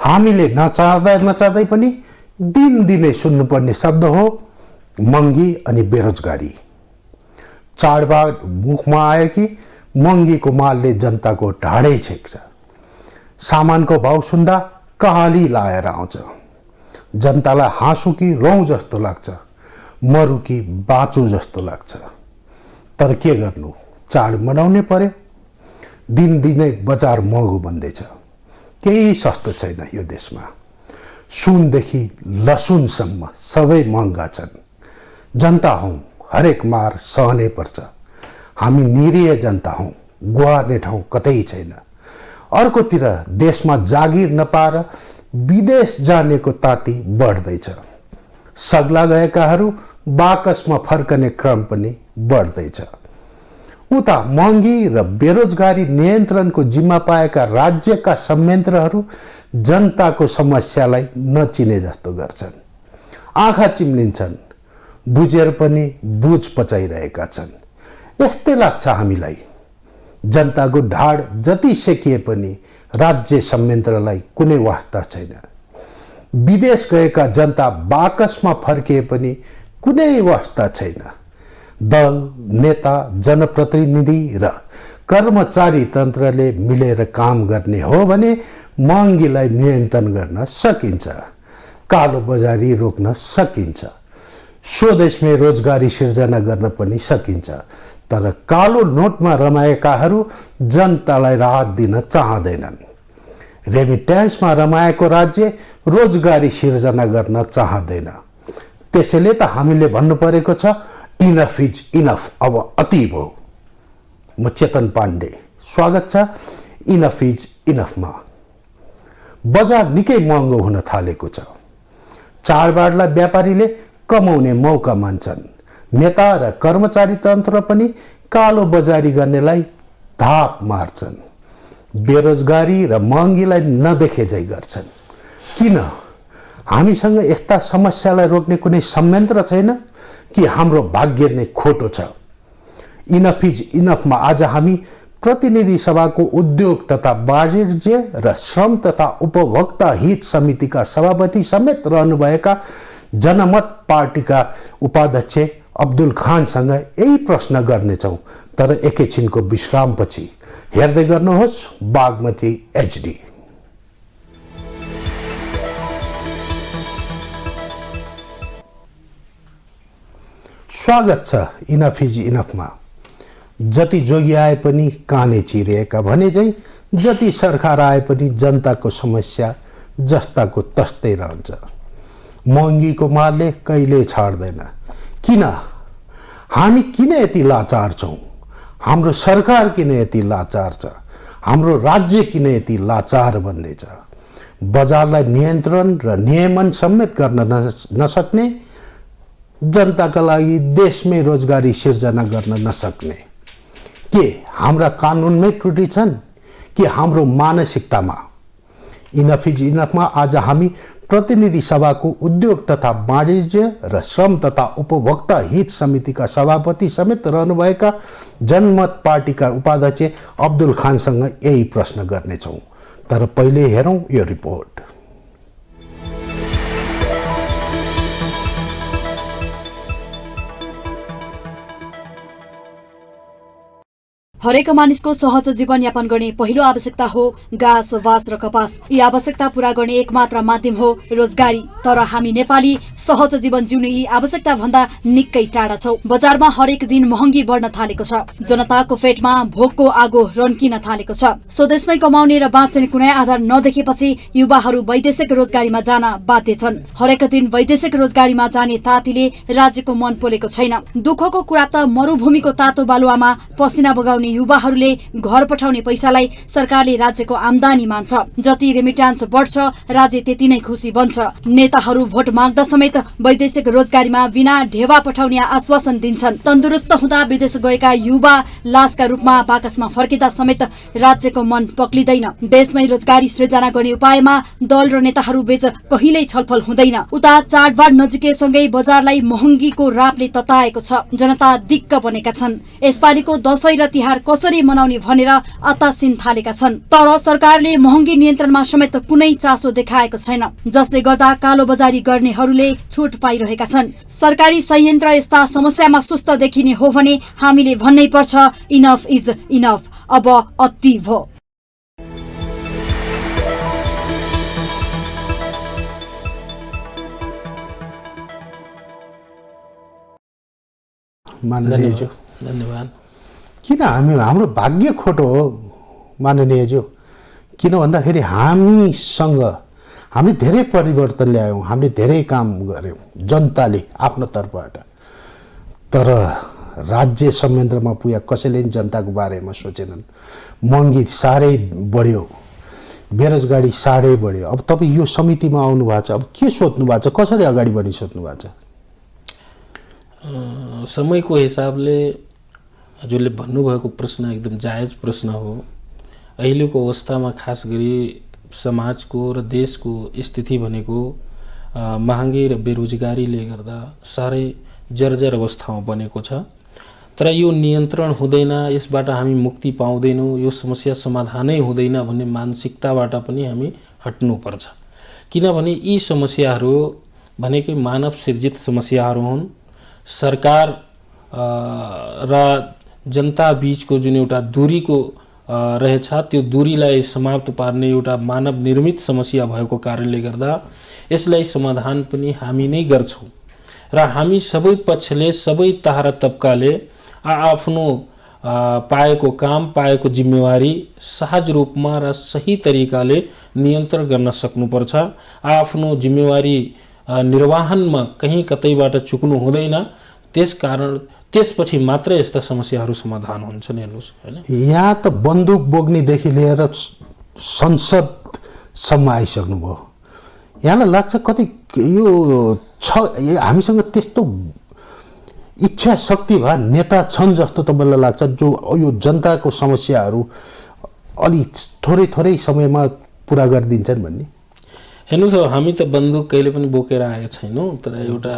हामीले नचाहँदै पनि दिनदिनै सुन्नुपर्ने शब्द हो महँगी अनि बेरोजगारी। चाडबाड मुखमा आयो कि महँगीको मालले जनताको ढाडै छेक्छ। सामानको भाउ सुन्दा कहाली लाएर आउँछ। जनतालाई हाँसु कि रौँ जस्तो लाग्छ, मरु कि बाँचु जस्तो लाग्छ। तर के गर्नु, चाड मनाउनै पर्यो। दिनदिनै बजार महँगो बन्दैछ। केही सस्तो छैन यो देशमा। सुनदेखि लसुनसम्म सबै महँगा छन्। जनता हौँ, हरेक मार सहनै पर्छ। हामी निरीह जनता हौँ, गुहार्ने ठाउँ कतै छैन। अर्कोतिर देशमा जागिर नपाएर विदेश जानेको ताती बढ्दैछ। सग्ला गएकाहरू बाकसमा फर्कने क्रम पनि बढ्दैछ। उता महँगी र बेरोजगारी नियन्त्रणको जिम्मा पाएका राज्यका संयन्त्रहरू जनताको समस्यालाई नचिने जस्तो गर्छन्। आँखा चिम्लिन्छन्, बुझेर पनि बुझ पचाइरहेका छन्। यस्तै लाग्छ हामीलाई। जनताको ढाड जति सेकिए पनि राज्य संयन्त्रलाई कुनै वास्ता छैन। विदेश गएका जनता बाकसमा फर्किए पनि कुनै वास्ता छैन। दल, नेता, जनप्रतिनिधि र कर्मचारी तन्त्रले मिलेर काम गर्ने हो भने महँगीलाई नियन्त्रण गर्न सकिन्छ, कालो बजारी रोक्न सकिन्छ, स्वदेशमै रोजगारी सिर्जना गर्न पनि सकिन्छ। तर कालो नोटमा रमाएकाहरू जनतालाई राहत दिन चाहँदैनन्। रेमिट्यान्समा रमाएको राज्य रोजगारी सिर्जना गर्न चाहँदैन। त्यसैले त हामीले भन्नु परेको छ, इनफ इज इनफ, अब अति भयो। म चेतन पाण्डे, स्वागत छ इनफ इज इनफमा। बजार निकै महँगो हुन थालेको छ। चाडबाडलाई व्यापारीले कमाउने मौका मान्छन्। नेता र कर्मचारी तन्त्र पनि कालो बजारी गर्नेलाई धाप मार्छन्। बेरोजगारी र महँगीलाई नदेखेझै गर्छन्। किन? हामीसँग यस्ता समस्यालाई रोक्ने कुनै संयन्त्र छैन कि हाम्रो भाग्य नै खोटो छ? इनफ इज इनफमा आज हामी प्रतिनिधि सभाको उद्योग तथा वाणिज्य र श्रम तथा उपभोक्ता हित समितिका सभापति समेत रहनुभएका जनमत पार्टीका उपाध्यक्ष अब्दुल खानसँग यही प्रश्न गर्नेछौँ। तर एकैछिनको विश्रामपछि हेर्दै गर्नुहोस् बागमती एचडी। स्वागत छ इनफ इज इनफमा। जति जोगी आए पनि काने चिरिएका भने चाहिँ जति सरकार आए पनि जनताको समस्या जस्ताको तस्तै रहन्छ। महँगीको मारले कहिले छाड्दैन। किन? हामी किन यति लाचार छौँ? हाम्रो सरकार किन यति लाचार छ? हाम्रो राज्य किन यति लाचार बन्दैछ? बजारलाई नियन्त्रण र नियमन समेत गर्न नसक्ने, जनताका लागि देशमै रोजगारी सिर्जना गर्न नसक्ने। के हाम्रा कानुनमै त्रुटि छन् कि हाम्रो मानसिकतामा? इनफ इज इनफमा आज हामी प्रतिनिधि सभाको उद्योग तथा वाणिज्य र श्रम तथा उपभोक्ता हित समितिका सभापति समेत रहनुभएका जनमत पार्टीका उपाध्यक्ष अब्दुल खानसँग यही प्रश्न गर्नेछौँ। तर पहिले हेरौँ यो रिपोर्ट। हरेक मानिसको सहज जीवनयापन गर्ने पहिलो आवश्यकता हो घाँस, बाँस र कपास। यी आवश्यकता पूरा गर्ने एकमात्र माध्यम हो रोजगारी। तर हामी नेपाली सहज जीवन जिउने यी आवश्यकता भन्दा निकै टाढा छौं। बजारमा हरेक दिन महँगी बढ्न थालेको छ। जनताको पेटमा भोकको आगो रन्किन थालेको छ। स्वदेशमै कमाउने र बाँच्ने कुनै आधार नदेखेपछि युवाहरू वैदेशिक रोजगारीमा जान बाध्य छन्। हरेक दिन वैदेशिक रोजगारीमा जाने तातीले राज्यको मन पोलेको छैन। दुःखको कुरा त मरुभूमिको तातो बालुवामा पसिना बगाउने युवाहरूले घर पठाउने पैसालाई सरकारले राज्यको आम्दानी मान्छ। जति रेमिट्यान्स बढ्छ राज्य त्यति नै खुसी बन्छ। नेताहरू भोट माग्दा समेत वैदेशिक रोजगारीमा बिना ढेवा पठाउने आश्वासन दिन्छन्। तन्दुरुस्त हुँदा विदेश गएका युवा लासका रूपमा बाकसमा फर्किँदा समेत राज्यको मन पक्लिँदैन। देशमै रोजगारी सृजना गर्ने उपायमा दल र नेताहरू बीच कहिल्यै छलफल हुँदैन। उता चाडबाड नजिकैसँगै बजारलाई महँगीको रापले तताएको छ। जनता दिक्क बनेका छन्। यसपालिको दशैं र तिहार कसरी मनाउने भनेर अतासिन थालेका छन्। तर सरकारले महँगी नियन्त्रणमा समेत कुनै चासो देखाएको छैन, जसले गर्दा कालोबजारी गर्नेहरूले छुट पाइरहेका छन्। सरकारी संयन्त्र यस्ता समस्यामा सुस्त देखिने हो भने हामीले भन्नै पर्छ, इनफ इज इनफ, अब अति भो। माननीयज्यू, धन्यवाद। किन हाम्रो भाग्य खोटो हो माननीयज्यू? किन भन्दाखेरि हामीले धेरै परिवर्तन ल्यायौँ, हामीले धेरै काम गऱ्यौँ जनताले आफ्नो तर्फबाट, तर राज्य संयन्त्रमा पुगे कसैले पनि जनताको बारेमा सोचेनन्। महँगी साह्रै बढ्यो, बेरोजगारी साह्रै बढ्यो। अब तपाईँ यो समितिमा आउनु भएको छ, अब के सोच्नु भएको छ, कसरी अगाडि बढ्ने सोच्नु भएको छ? समयको हिसाबले हजुरले भन्नुभएको प्रश्न एकदम जायज प्रश्न हो। अहिलेको अवस्थामा खास गरी समाजको र देशको स्थिति भनेको महँगी र बेरोजगारीले गर्दा साह्रै जर्जर अवस्थामा बनेको छ। तर यो नियन्त्रण हुँदैन, यसबाट हामी मुक्ति पाउँदैनौँ, यो समस्या समाधानै हुँदैन भन्ने मानसिकताबाट पनि हामी हट्नुपर्छ। किनभने यी समस्याहरू भनेकै मानव सृजित समस्याहरू हुन्। सरकार र जनता बीचको जुन एउटा दूरीको रहेछ, त्यो दूरीलाई समाप्त पार्ने एउटा मानव निर्मित समस्या भएको कारणले गर्दा यसलाई समाधान पनि हामी नै गर्छौँ। र हामी सबै पक्षले, सबै तह र तबकाले आफ्नो पाएको काम, पाएको जिम्मेवारी सहज रूपमा र सही तरिकाले नियन्त्रण गर्न सक्नुपर्छ। आफ्नो जिम्मेवारी निर्वाहनमा कहीँ कतैबाट चुक्नु हुँदैन। त्यसकारण त्यसपछि मात्र यस्ता समस्याहरू समाधान हुन्छन्। हेर्नुहोस्, हैन, यहाँ त बन्दुक बोक्नेदेखि लिएर संसदसम्म आइसक्नुभयो। यहाँलाई लाग्छ कति यो छ हामीसँग त्यस्तो इच्छा शक्ति भए नेता छन् जस्तो तपाईँलाई लाग्छ, जो यो जनताको समस्याहरू अलि थोरै थोरै समयमा पुरा गरिदिन्छन् भन्ने? हेर्नुहोस्, हामी त बन्दुक कहिले पनि बोकेर आएका छैनौँ, तर एउटा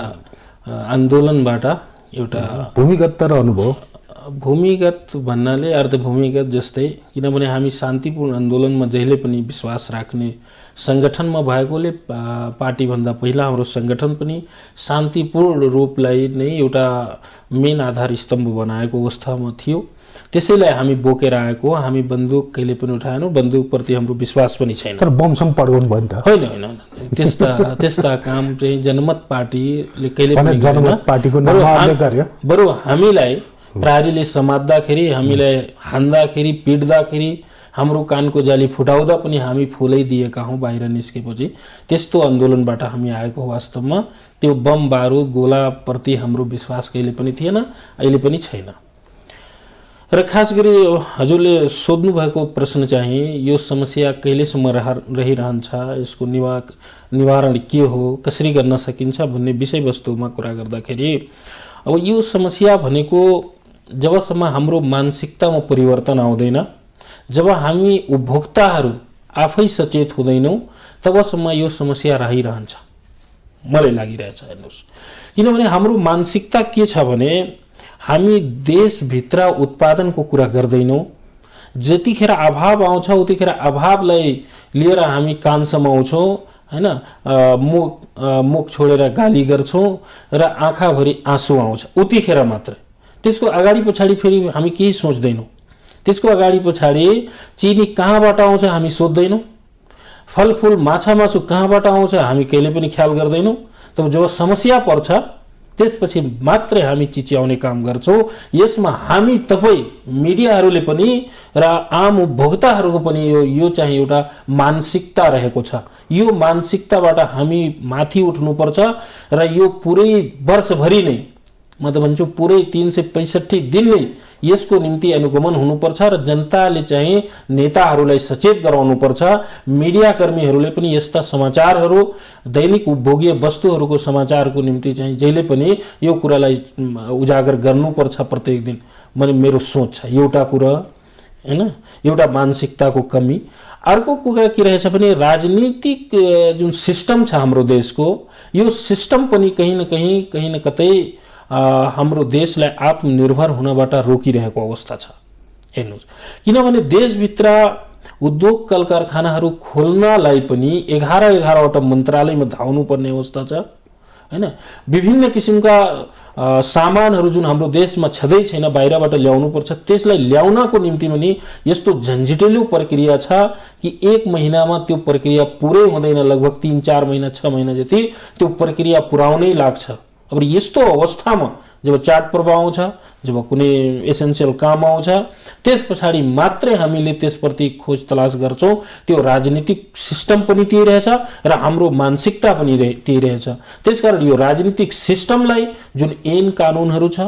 आन्दोलनबाट एउटा भूमिगत त रहनुभयो। भूमिगत भन्नाले अर्धभूमिगत जस्तै, किनभने हामी शान्तिपूर्ण आन्दोलनमा जहिले पनि विश्वास राख्ने सङ्गठनमा भएकोले पार्टीभन्दा पहिला हाम्रो सङ्गठन पनि शान्तिपूर्ण रूपलाई नै एउटा मेन आधार स्तम्भ बनाएको अवस्थामा थियो। त्यसैलाई हामी बोकेर आएको, हामी बन्दुक कहिले पनि उठाएनौँ, बन्दुकप्रति हाम्रो विश्वास पनि छैन। तर बमसम पड्काउनु भयो नि त? होइन होइन, त्यस्ता काम चाहिँ जनमत पार्टीले कहिले पनि जनमत पार्टीको नामले गर्यो। बरु हामीलाई प्रहरीले समात्दाखेरि, हामीलाई हान्दाखेरि, पिट्दाखेरि, हाम्रो कानको जाली फुटाउँदा पनि हामी फुलै दिएका हौँ बाहिर निस्केपछि। त्यस्तो आन्दोलनबाट हामी आएको वास्तवमा। त्यो बम बारुद गोलाप्रति हाम्रो विश्वास कहिले पनि थिएन, अहिले पनि छैन। र खास गरी हजुरले सोध्नु भएको प्रश्न चाहिँ यो समस्या कहिलेसम्म रहिरहन्छ, यसको निवारण के हो, कसरी गर्न सकिन्छ भन्ने विषयवस्तुमा कुरा गर्दाखेरि, अब यो समस्या भनेको जबसम्म हाम्रो मानसिकतामा परिवर्तन आउँदैन, जब हामी उपभोक्ताहरू आफै सचेत हुँदैनौँ, तबसम्म यो समस्या रहिरहन्छ मलाई लागिरहेछ। हेर्नुहोस्, किनभने हाम्रो मानसिकता के छ भने हामी देशभित्र उत्पादनको कुरा गर्दैनौँ। जतिखेर अभाव आउँछ उतिखेर अभावलाई लिएर हामी कान समाउँछौँ, हैन, मुख छोडेर गाली गर्छौँ र आँखाभरि आँसु आउँछ उतिखेर मात्र। त्यसको अगाडि पछाडि फेरि हामी केही सोच्दैनौँ। त्यसको अगाडि पछाडि चिनी कहाँबाट आउँछ हामी सोध्दैनौँ, फलफुल माछा मासु कहाँबाट आउँछ हामी कहिले पनि ख्याल गर्दैनौँ। तब जब समस्या पर्छ त्यसपछि मात्रै हामी चिच्याउने काम गर्छौँ। यसमा हामी तपाईँ मिडियाहरूले पनि र आम उपभोक्ताहरूको पनि यो चाहिँ एउटा मानसिकता रहेको छ। यो मानसिकताबाट हामी माथि उठ्नुपर्छ र यो पुरै वर्षभरि नै, म त भन्छु पुरै 365 दिन नै यसको निम्ति अनुगमन हुनुपर्छ र जनताले चाहिँ नेताहरूलाई सचेत गराउनुपर्छ। मिडियाकर्मीहरूले पनि यस्ता समाचारहरू, दैनिक उपभोग्य वस्तुहरूको समाचारको निम्ति चाहिँ जहिले पनि यो कुरालाई उजागर गर्नुपर्छ प्रत्येक दिन। मेरो सोच छ एउटा कुरा, हैन, एउटा मानसिकताको कमी। अर्को कुरा के रहेछ भने राजनीतिक जुन सिस्टम छ हाम्रो देशको, यो सिस्टम पनि कहीँ न कतै हाम्रो देशलाई आत्मनिर्भर हुनबाट रोकिरहेको अवस्था छ। हेर्नुहोस्, किनभने देशभित्र उद्योग कल कारखानाहरू खोल्नलाई पनि 11-11वटा मन्त्रालयमा धाउनु पर्ने अवस्था छ हैन। विभिन्न किसिमका सामानहरू जुन हाम्रो देशमा छँदै छैन बाहिरबाट ल्याउनु पर्छ, त्यसलाई ल्याउनको निम्ति पनि यस्तो झन्झटिलो प्रक्रिया छ कि 1 महिनामा त्यो प्रक्रिया पुरै हुँदैन, लगभग 3-4 महिना 6 महिना जति त्यो प्रक्रिया पुर्याउनै लाग्छ। अब यस्तो अवस्थामा जब चाड पर्व आउँछ, जब कुनै एसेन्सियल काम आउँछ, त्यस पछाडि मात्रै हामीले त्यसप्रति खोज तलास गर्छौँ। त्यो राजनीतिक सिस्टम पनि त्यही रहेछ र हाम्रो मानसिकता पनि त्यही रहेछ। त्यसकारण यो राजनीतिक सिस्टमलाई जुन ऐन कानुनहरू छ,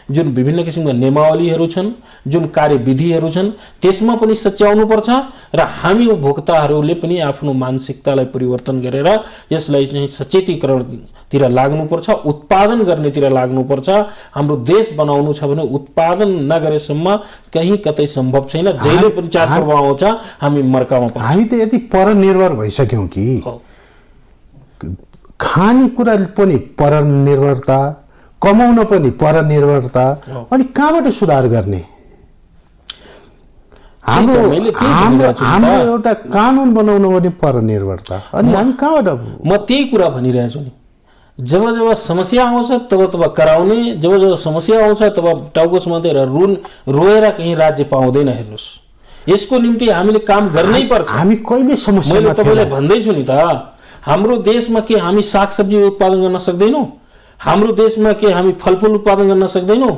जुन विभिन्न किसिमका नियमावलीहरू छन्, जुन कार्यविधिहरू छन्, त्यसमा पनि सच्याउनु पर्छ र हामी उपभोक्ताहरूले पनि आफ्नो मानसिकतालाई परिवर्तन गरेर यसलाई चाहिँ सचेतीकरणतिर लाग्नुपर्छ, उत्पादन गर्नेतिर लाग्नुपर्छ। हाम्रो देश बनाउनु छ भने उत्पादन नगरेसम्म कहीँ कतै सम्भव छैन। जहिले पनि चाडपर्व आउँछ हामी मर्कामा पर्छौँ। हामी त यति परनिर्भर भइसक्यौँ कि खानेकुरा पनि परनिर्भरता, कमाउन पनि परनिर्भरता, अनि कहाँबाट सुधार गर्ने? हाम्रो एउटा कानुन बनाउनु पनि परनिर्भरता, अनि हामी कहाँबाट? म त्यही कुरा भनिरहेछु नि, जब जब समस्या आउँछ तब तब कराउने, जब जब समस्या आउँछ तब टाउको समातेर रोएर कहीँ राज्य पाउँदैन। हेर्नुहोस्, यसको निम्ति हामीले काम गर्नै पर्छ। हामी कहिले समस्या, मैले तपाईँलाई भन्दैछु नि त, हाम्रो देशमा के हामी सागसब्जी उत्पादन गर्न सक्दैनौँ? हाम्रो देशमा के हामी फलफुल उत्पादन गर्न सक्दैनौँ?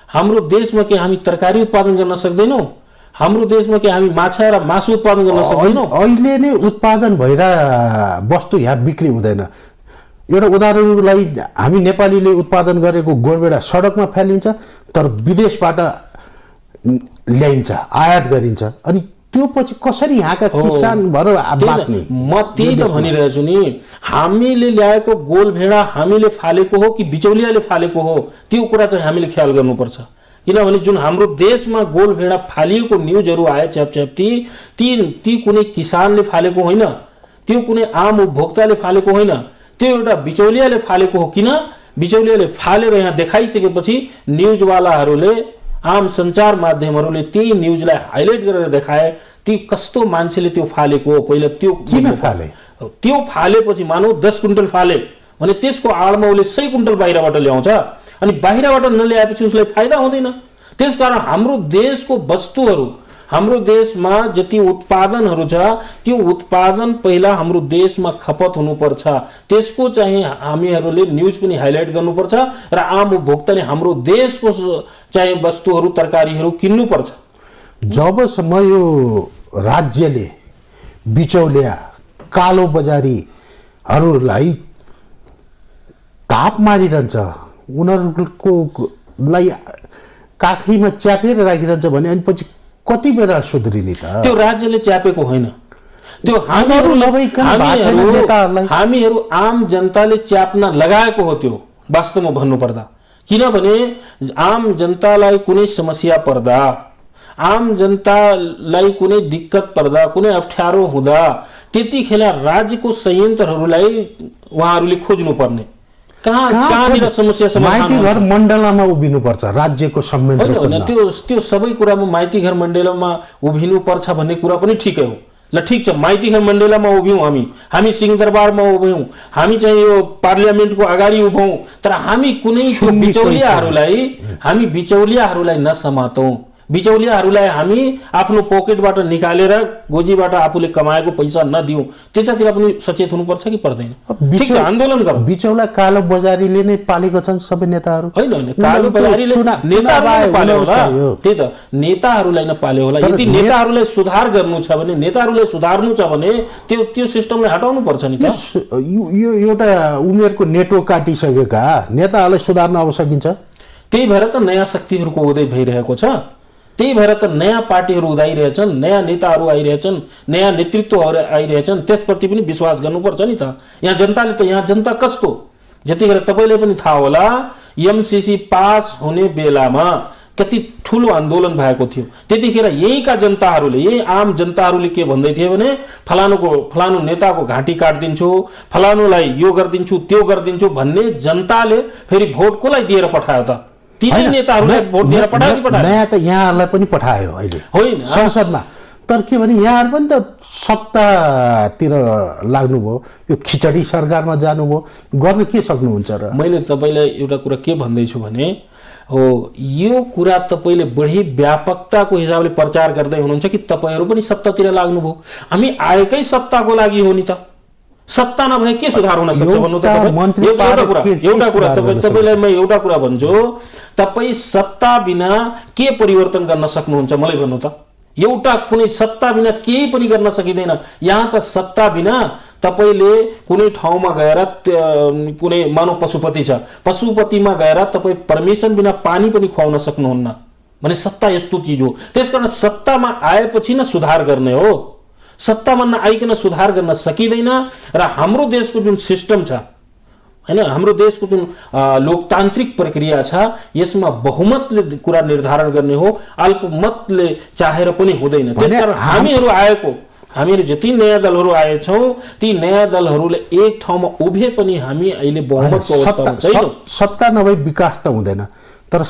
हाम्रो देशमा के हामी तरकारी उत्पादन गर्न सक्दैनौँ? हाम्रो देशमा के हामी माछा र मासु उत्पादन गर्न सक्दैनौँ? अहिले नै उत्पादन भएर वस्तु यहाँ बिक्री हुँदैन। एउटा उदाहरणलाई, हामी नेपालीले उत्पादन गरेको गोडबेडा सडकमा फालिन्छ, तर विदेशबाट ल्याइन्छ, आयात गरिन्छ, अनि त्यो पछि कसरी यहाँका किसान भएर बाँच्ने? म त्यही त भनिरहेछु नि, हामीले ल्याएको गोल भेडा हामीले फालेको हो कि बिचौलियाले फालेको हो, त्यो कुरा चाहिँ हामीले ख्याल गर्नुपर्छ। किनभने जुन हाम्रो देशमा गोल भेडा फालिएको न्युजहरू आए च्यापच्याप्ती, ती कुनै किसानले फालेको होइन, त्यो कुनै आम उपभोक्ताले फालेको होइन, त्यो एउटा बिचौलियाले फालेको हो। किन? बिचौलियाले फालेर यहाँ देखाइसकेपछि न्युजवालाहरूले, आम सञ्चार माध्यमहरूले त्यही न्युजलाई हाइलाइट गरेर देखाए ती कस्तो मान्छेले त्यो फालेको हो। पहिला त्यो किन फाले? त्यो फालेपछि मानौ 10 कुन्टल फाले भने त्यसको आडमा उसले 100 कुन्टल बाहिरबाट ल्याउँछ, अनि बाहिरबाट नल्याएपछि उसलाई फाइदा हुँदैन। त्यसकारण हाम्रो देशको वस्तुहरू, हाम्रो देशमा जति उत्पादनहरू छ त्यो उत्पादन पहिला हाम्रो देशमा खपत हुनुपर्छ। त्यसको चाहिँ हामीहरूले न्युज पनि हाइलाइट गर्नुपर्छ र आम उपभोक्ताले हाम्रो देशको चाहिँ वस्तुहरू, तरकारीहरू किन्नुपर्छ। जबसम्म यो राज्यले बिचौलिया, कालो बजारीहरूलाई ताप मारिरहन्छ, उनीहरूलाई काखीमा च्यापेर राखिरहन्छ भने अनि पछि कति बेला सुध्रिने त? त्यो राज्यले च्यापेको होइन, त्यो हामीहरू आम जनताले च्याप्न लगाएको हो। त्यो वास्तवमा भन्नुपर्दा, किनभने आम जनतालाई कुनै समस्या पर्दा, आम जनतालाई कुनै दिक्कत पर्दा, कुनै अप्ठ्यारो हुँदा त्यतिखेर राज्यको संयन्त्रहरूलाई उहाँहरूले खोज्नु पर्ने। कहाँनिर समस्या समाधान? माइती घर मण्डलमा उभिनु पर्छ, राज्यको संयन्त्र होइन। त्यो सबै कुरामा माइती घर मण्डलमा उभिनु पर्छ भन्ने कुरा पनि ठिकै हो। ल ठिक छ, माइती घर मण्डलमा उभियौँ, हामी सिंहदरबारमा उभियौँ, हामी चाहिँ यो पार्लियामेन्टको अगाडि उभौँ, तर हामी कुनै बिचौलियाहरूलाई नसमातौँ। बिचौलियाहरूलाई हामी आफ्नो पकेटबाट निकालेर गोजीबाट आफूले कमाएको पैसा नदिउँ, त्यतातिर पनि सचेत हुनुपर्छ कि पर्दैन? ठिक छ, आन्दोलन गरौँ। बिचौला कालो बजारीले नै पालेको छन् सबै नेताहरू। होइन, कालो बजारीले नेताहरूलाई पाल्यो होला, त्यही त नेताहरूलाई नपाल्यो होला। यदि नेताहरूलाई सुधार गर्नु छ भने, नेताहरूलाई सुधार्नु छ भने त्यो सिस्टमलाई हटाउनु पर्छ नि त। यो एउटा उमेरको नेटो काटिसकेका नेताहरूलाई सुधार्न अब सकिन्छ? त्यही भएर त नयाँ शक्तिहरूको उदय भइरहेको छ, त्यही भएर त नयाँ पार्टीहरू उदाइरहेछन्, नयाँ नेताहरू आइरहेछन्, नयाँ नेतृत्वहरू आइरहेछन्। त्यसप्रति पनि विश्वास गर्नुपर्छ नि त। यहाँ जनता कस्तो, जतिखेर तपाईँलाई पनि थाहा होला, एमसीसी पास हुने बेलामा कति ठुलो आन्दोलन भएको थियो। त्यतिखेर यहीँका जनताहरूले, यही आम जनताहरूले के भन्दै थिए भने फलानु नेताको घाँटी काटिदिन्छु, फलानुलाई यो गरिदिन्छु, त्यो गरिदिन्छु भन्ने जनताले फेरि भोट कसलाई दिएर पठायो त? तिनै नेताहरूलाई भोट दिएर पठायो कि पठायो? नयाँ त यहाँहरूलाई पनि पठायो अहिले होइन संसदमा, तर के भने यहाँहरू पनि त सत्तातिर लाग्नुभयो, यो खिचडी सरकारमा जानुभयो, गर्न के सक्नुहुन्छ र? मैले तपाईँलाई एउटा कुरा के भन्दैछु भने हो, यो कुरा तपाईँले बढी व्यापकताको हिसाबले प्रचार गर्दै हुनुहुन्छ कि तपाईँहरू पनि सत्तातिर लाग्नुभयो? हामी आएकै सत्ताको लागि हो नि त। सत्ता नभए के सुधार हुन सक्छ भन्नु त? एउटा कुरा तपाईँलाई म एउटा कुरा भन्छु, तपाईँ सत्ता बिना के परिवर्तन गर्न सक्नुहुन्छ मलाई भन्नु त? एउटा कुनै सत्ता बिना केही पनि गर्न सकिँदैन। यहाँ त सत्ता बिना तपाईँले कुनै ठाउँमा गएर कुनै मानव पशुपति छ, पशुपतिमा गएर तपाईँ परमिसन बिना पानी पनि खुवाउन सक्नुहुन्न भने सत्ता यस्तो चिज हो। त्यसकारण सत्तामा आएपछि न सुधार गर्ने हो, सत्तामा नआइकन सुधार गर्न सकिँदैन। र हाम्रो देशको जुन सिस्टम छ हैन, हाम्रो देशको जुन लोकतान्त्रिक प्रक्रिया छ, यसमा बहुमतले कुरा निर्धारण गर्ने हो, अल्पमतले चाहेर पनि हुँदैन। त्यसकारण हामीहरू जति नयाँ दलहरू आएछौँ ती नयाँ दलहरूले एक ठाउँमा उभे पनि हामी अहिले बहुमतको अवस्थामा छैनौँ। सत्ता नभई विकास त हुँदैन, तर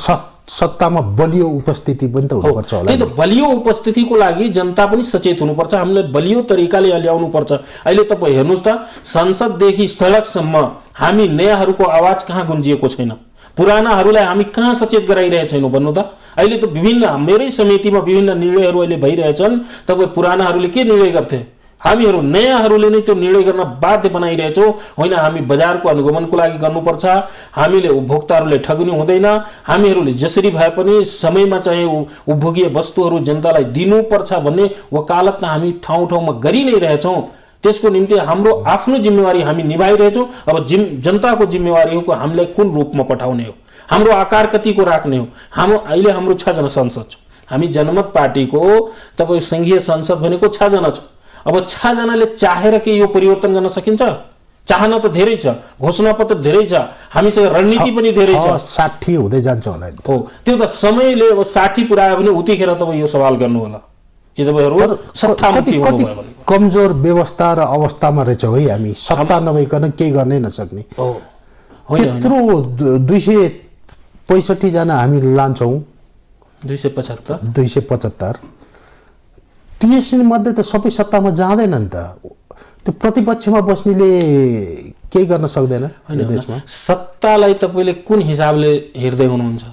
सत्तामा बलियो उपस्थिति पनि त हुनुपर्छ होला। त्यही त, बलियो उपस्थितिको लागि जनता पनि सचेत हुनुपर्छ, हामीले बलियो तरिकाले ल्याउनु पर्छ। अहिले तपाईँ हेर्नुहोस् त, संसददेखि सडकसम्म हामी नयाँहरूको आवाज कहाँ गुन्जिएको छैन, पुरानाहरूलाई हामी कहाँ सचेत गराइरहेका छैनौँ भन्नु त? अहिले त विभिन्न मेरै समितिमा विभिन्न निर्णयहरू अहिले भइरहेछन्। तपाईँ पुरानाहरूले के निर्णय गर्थे, हामीहरू नयाँहरूले नै त्यो निर्णय गर्न बाध्य बनाइरहेछौँ। होइन, हामी बजारको अनुगमनको लागि गर्नुपर्छ, हामीले उपभोक्ताहरूले ठग्नु हुँदैन, हामीहरूले जसरी भए पनि समयमा चाहिँ उपभोग्य वस्तुहरू जनतालाई दिनुपर्छ भन्ने वकालत त हामी ठाउँ ठाउँमा गरि नै रहेछौँ। त्यसको निम्ति हाम्रो आफ्नो जिम्मेवारी हामी निभाइरहेछौँ। अब जनताको जिम्मेवारी हो कि हामीलाई कुन रूपमा पठाउने हो, हाम्रो आकार कतिको राख्ने हो। अहिले हाम्रो 6 जना संसद छ, हामी जनमत पार्टीको तपाईँ सङ्घीय संसद भनेको 6 जना छ। अब 6 जनाले चाहेर के यो परिवर्तन गर्न सकिन्छ? चाहना त धेरै छ, घोषणापत्र धेरै छ, हामीसँग रणनीति पनि धेरै छ। 60 हुँदै जान्छ होला। हो, त्यो त समयले अब 60 पुऱ्यायो भने उतिखेर तपाईँ यो सवाल गर्नु होला। कमजोर व्यवस्था र अवस्थामा रहेछौँ है हामी, सत्ता नभइकन केही गर्नै नसक्ने। त्यत्रो 265 जना हामी लान्छौँ, 275 मध्ये त सबै सत्तामा जाँदैन नि त। त्यो प्रतिपक्षमा बस्नेले केही गर्न सक्दैन देशमा। सत्तालाई तपाईँले कुन हिसाबले हेर्दै हुनुहुन्छ?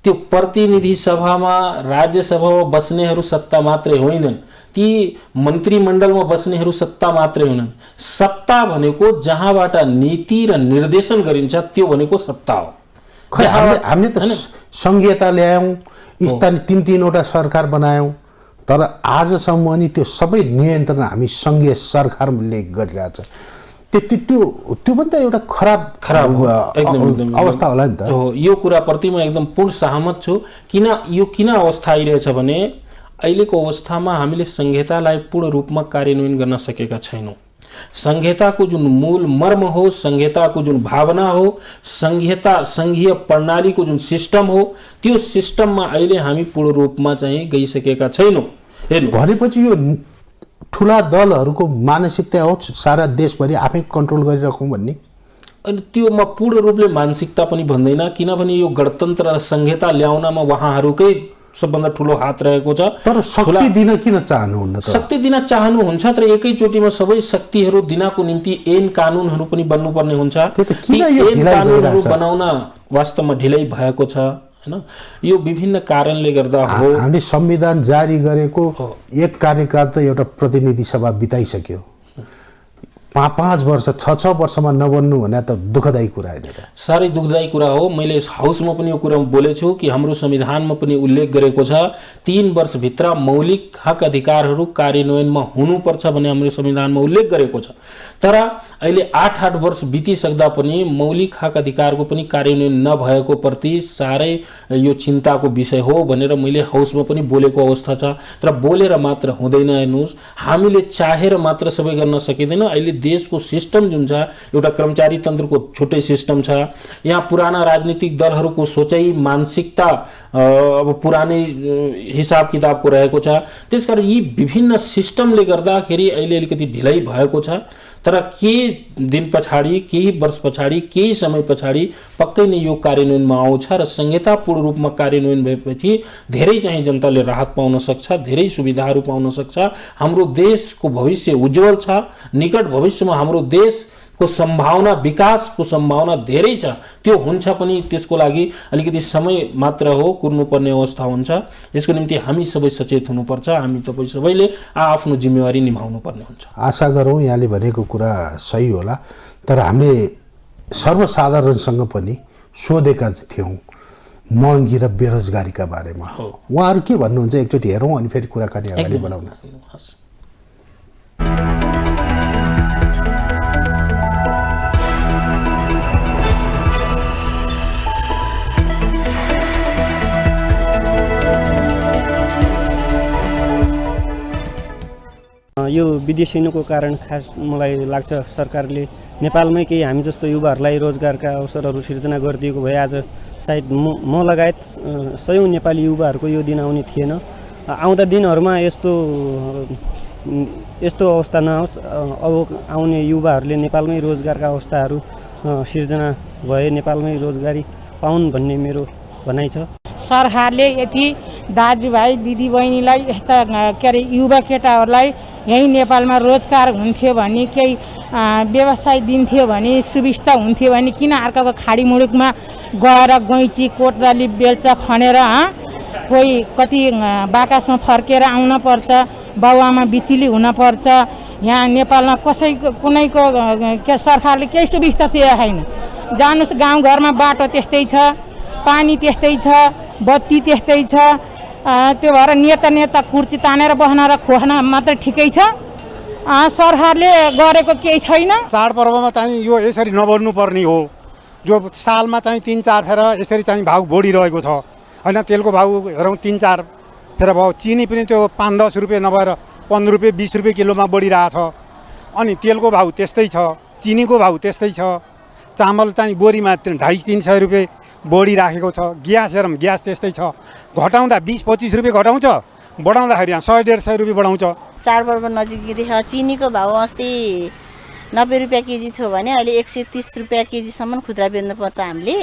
त्यो प्रतिनिधि सभामा राज्यसभामा बस्नेहरू सत्ता मात्रै होइनन्, ती मन्त्रीमण्डलमा बस्नेहरू सत्ता मात्रै होइनन्। सत्ता भनेको जहाँबाट नीति र निर्देशन गरिन्छ त्यो भनेको सत्ता हो। खै हामीले त संघीयता ल्यायौँ, स्थानीय 3-3वटा सरकार बनायौँ, तर आजसम्म नि त्यो सबै नियन्त्रण हामी संघीय सरकारले गरिरहेछ। त्यो पनि त एउटा खराब अवस्था होला नि त। यो कुराप्रति म एकदम पूर्ण सहमत छु। यो किन अवस्था आइरहेछ भने अहिलेको अवस्थामा हामीले संहितालाई पूर्ण रूपमा कार्यान्वयन गर्न सकेका छैनौँ। संहिताको जुन मूल मर्म हो, संहिताको जुन भावना हो, संघीय प्रणालीको जुन सिस्टम हो, त्यो सिस्टममा अहिले हामी पूर्ण रूपमा चाहिँ गइसकेका छैनौँ। भनेपछि यो ठुला दलहरूको मानसिकता हो सारा देशभरि आफै कन्ट्रोल गरिराखौँ भन्ने। अनि त्यो म पूर्ण रूपले मानसिकता पनि भन्दैन, किनभने यो गणतन्त्र र संहिता ल्याउनमा उहाँहरूकै सबभन्दा ठुलो हात रहेको छ। तर शक्ति दिन किन चाहनुहुन्न? शक्ति दिन चाहनुहुन्छ, तर एकैचोटिमा सबै शक्तिहरू दिनको निम्ति ऐन कानुनहरू पनि बन्नुपर्ने हुन्छ। ऐन कानुनहरू बनाउन वास्तवमा ढिलै भएको छ हैन। यो विभिन्न कारणले गर्दा हो। हामीले संविधान जारी गरेको एक कार्यकाल त एउटा प्रतिनिधि सभा बिताइसक्यो। 5 वर्ष 6 वर्षमा नबन्नु भने त दुःखदायी कुरा होइन त? साह्रै दुःखदायी कुरा हो। मैले हाउसमा पनि यो कुरा बोलेछु कि हाम्रो संविधानमा पनि उल्लेख गरेको छ 3 वर्षभित्र मौलिक हक अधिकारहरू कार्यान्वयनमा हुनुपर्छ भन्ने हाम्रो संविधानमा उल्लेख गरेको छ। तर अहिले 8 वर्ष बितिसक्दा पनि मौलिक हक अधिकारको पनि कार्यान्वयन नभएको प्रति साह्रै यो चिन्ताको विषय हो भनेर मैले हाउसमा पनि बोलेको अवस्था छ। तर बोलेर मात्र हुँदैन। हेर्नुहोस्, हामीले चाहेर मात्र सबै गर्न सकिँदैन। अहिले देशको सिस्टम जुन छ एउटा कर्मचारी तन्त्रको छुट्टै सिस्टम छ। यहाँ पुराना राजनीतिक दलहरूको सोचाइ मानसिकता अब पुरानै हिसाब किताबको रहेको छ। त्यसकारण यी विभिन्न सिस्टमले गर्दाखेरि अहिले अलिकति ढिलै भएको छ। तर के दिन पछाडि, केही वर्ष पछाडि, केही समय पछाडि पक्कै नै यो कार्यान्वयनमा आउँछ र संहितापूर्ण रूपमा कार्यान्वयन भएपछि धेरै चाहिँ जनताले राहत पाउन सक्छ, धेरै सुविधाहरू पाउन सक्छ। हाम्रो देशको भविष्य उज्जवल छ। निकट भविष्यमा हाम्रो देशको सम्भावना, विकासको सम्भावना धेरै छ। त्यो हुन्छ पनि, त्यसको लागि अलिकति समय मात्र हो, कुर्नुपर्ने अवस्था हुन्छ। यसको निम्ति हामी सबै सचेत हुनुपर्छ। हामी तपाईँ सबैले आफ्नो जिम्मेवारी निभाउनु पर्ने हुन्छ। आशा गरौँ यहाँले भनेको कुरा सही होला, तर हामीले सर्वसाधारणसँग पनि सोधेका थियौँ महँगी र बेरोजगारीका बारेमा। उहाँहरू के भन्नुहुन्छ एकचोटि हेरौँ अनि फेरि कुराकानी अगाडि बढाउन। यो विदेशिनुको कारण खास मलाई लाग्छ सरकारले नेपालमै केही हामी जस्तो युवाहरूलाई रोजगारका अवसरहरू सिर्जना गरिदिएको भए आज सायद म लगायत सयौँ नेपाली युवाहरूको यो दिन आउने थिएन। आउँदा दिनहरूमा यस्तो अवस्था नहोस्। अब आउने युवाहरूले नेपालमै रोजगारका अवस्थाहरू सिर्जना भए नेपालमै रोजगारी पाउन् भन्ने मेरो भनाइ छ। सरकारले यति दाजुभाइ दिदीबहिनीलाई यस्ता के अरे युवा केटाहरूलाई यहीँ नेपालमा रोजगार हुन्थ्यो भने, केही व्यवसाय दिन्थ्यो भने, सुविस्ता हुन्थ्यो भने किन अर्काको खाडी मुलुकमा गएर गैँची कोटराली बेल्चा खनेर कोही कति बाकसमा फर्केर आउन पर्छ, बाउआमा बिचिली हुनपर्छ। यहाँ नेपालमा कुनैको सरकारले केही सुविस्ता दिएको छैन। जानुहोस् गाउँघरमा बाटो त्यस्तै छ, पानी त्यस्तै छ, बत्ती त्यस्तै छ। त्यो भएर नेता कुर्ची तानेर बस्न र खोज्न मात्रै ठिकै छ। सरकारले गरेको केही छैन। चाडपर्वमा चाहिँ यो यसरी नबढ्नु पर्ने हो। जो सालमा चाहिँ 3-4 फेर यसरी चाहिँ भाउ बढिरहेको छ होइन। तेलको भाउ हेरौँ 3-4 फेर भाउ। चिनी पनि त्यो 5-10 रुपियाँ नभएर 15 रुपियाँ 20 रुपियाँ किलोमा बढिरहेछ। अनि तेलको भाउ त्यस्तै छ, चिनीको भाउ त्यस्तै छ। चामल चाहिँ बोरीमा 250-300 रुपियाँ बढिराखेको छ। ग्यास हेरौँ, ग्यास त्यस्तै छ। घटाउँदा 20-25 रुपियाँ घटाउँछ, बढाउँदाखेरि यहाँ 100-150 रुपियाँ बढाउँछ। चाडपर्व नजिकदेखि चिनीको भाउ अस्ति 90 रुपियाँ केजी थियो भने अहिले 130 रुपियाँ केजीसम्म खुद्रा बेच्नुपर्छ हामीले।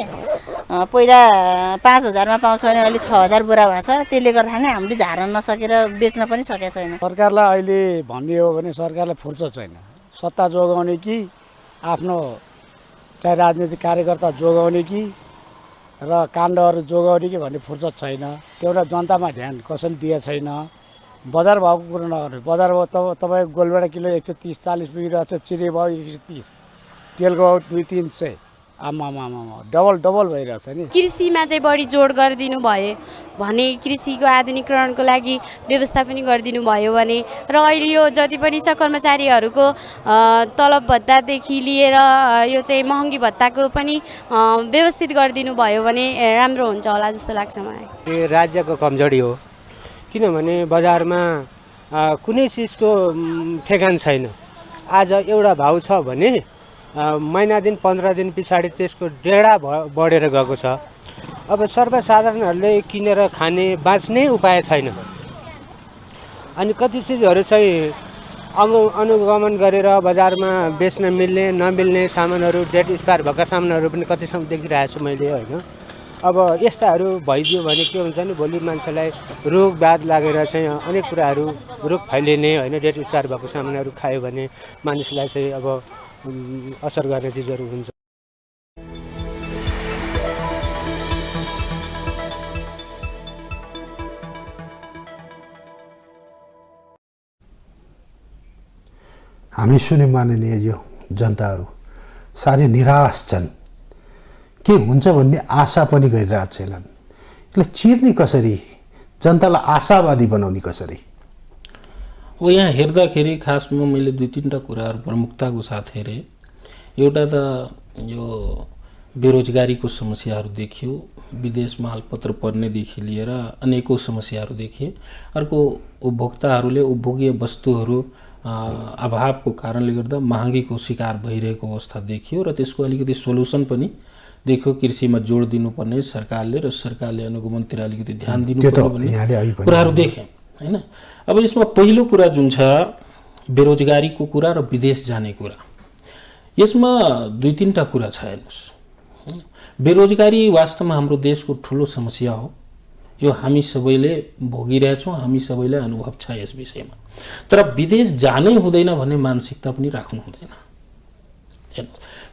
पहिला 5000मा पाउँछ भने अहिले 6000 बोरा भएको छ। त्यसले गर्दा नै हामीले झार्न नसकेर बेच्न पनि सकेका छैन। सरकारलाई अहिले भन्ने हो भने सरकारलाई फुर्सद छैन। सत्ता जोगाउने कि आफ्नो चाहे राजनीतिक कार्यकर्ता जोगाउने कि र काण्डहरू जोगाउने कि भन्ने फुर्सद छैन। त्यो एउटा जनतामा ध्यान कसैले दिएको छैन। बजार भावको कुरो नगर्नु। बजार भाव तपाईँको गोलभेडा किलो 130-40 पुगिरहेको छ। चिनी भाउ 130, तेलको भाउ 200-300। आमामामा डबल भइरहेको छ नि। कृषिमा चाहिँ बढी जोड गरिदिनु भयो भने, कृषिको आधुनिकीकरणको लागि व्यवस्था पनि गरिदिनु भयो भने, र अहिले यो जति पनि छ कर्मचारीहरूको तलब भत्तादेखि लिएर यो चाहिँ महँगी भत्ताको पनि व्यवस्थित गरिदिनु भयो भने राम्रो हुन्छ होला जस्तो लाग्छ मलाई। यो राज्यको कमजोरी हो, किनभने बजारमा कुनै चिजको ठेगान छैन। आज एउटा भाउ छ भने महिना दिन 15 दिन पछाडि त्यसको डेढा बढेर गएको छ। अब सर्वसाधारणहरूले किनेर खाने बाँच्ने उपाय छैन। अनि कति चिजहरू चाहिँ अनुगमन गरेर बजारमा बेच्न मिल्ने नमिल्ने सामानहरू, डेट एक्सपायर भएका सामानहरू पनि कतिसम्म देखिरहेको छु मैले होइन। अब यस्ताहरू भइदियो भने के हुन्छ नि, भोलि मान्छेलाई रोग व्याध लागेर चाहिँ अनेक कुराहरू रोग फैलिने होइन। डेट एक्सपायर भएको सामानहरू खायो भने मानिसलाई चाहिँ अब असर गर्ने चिजहरू हुन्छ। हामी सुन्यौँ माननीय जनताहरू साह्रै निराश छन्। के हुन्छ भन्ने आशा पनि गरिरहेको छैनन्। यसलाई चिर्ने कसरी, जनतालाई आशावादी बनाउने कसरी? हो, यहाँ हेर्दाखेरि खासमा मैले 2-3टा कुराहरू प्रमुखताको साथ हेरेँ। एउटा त यो बेरोजगारीको समस्याहरू देखियो, विदेशमा हालपत्र पर्नेदेखि लिएर अनेकौँ समस्याहरू देखे। अर्को उपभोक्ताहरूले उपभोग्य वस्तुहरू अभावको कारणले गर्दा महँगीको शिकार भइरहेको अवस्था देखियो र त्यसको अलिकति सोलुसन पनि देखियो। कृषिमा जोड दिनुपर्ने सरकारले र सरकारले अनुगमनतिर अलिकति ध्यान दिनुपर्ने भन्ने कुराहरू देखेँ होइन। अब यसमा पहिलो कुरा जुन छ बेरोजगारीको कुरा र विदेश जाने कुरा, यसमा दुई तीनटा कुरा छ हेर्नुस्। बेरोजगारी वास्तवमा हाम्रो देशको ठुलो समस्या हो। यो हामी सबैले भोगिरहेछौँ, हामी सबैलाई अनुभव छ यस विषयमा। तर विदेश जानै हुँदैन भन्ने मानसिकता पनि राख्नु हुँदैन।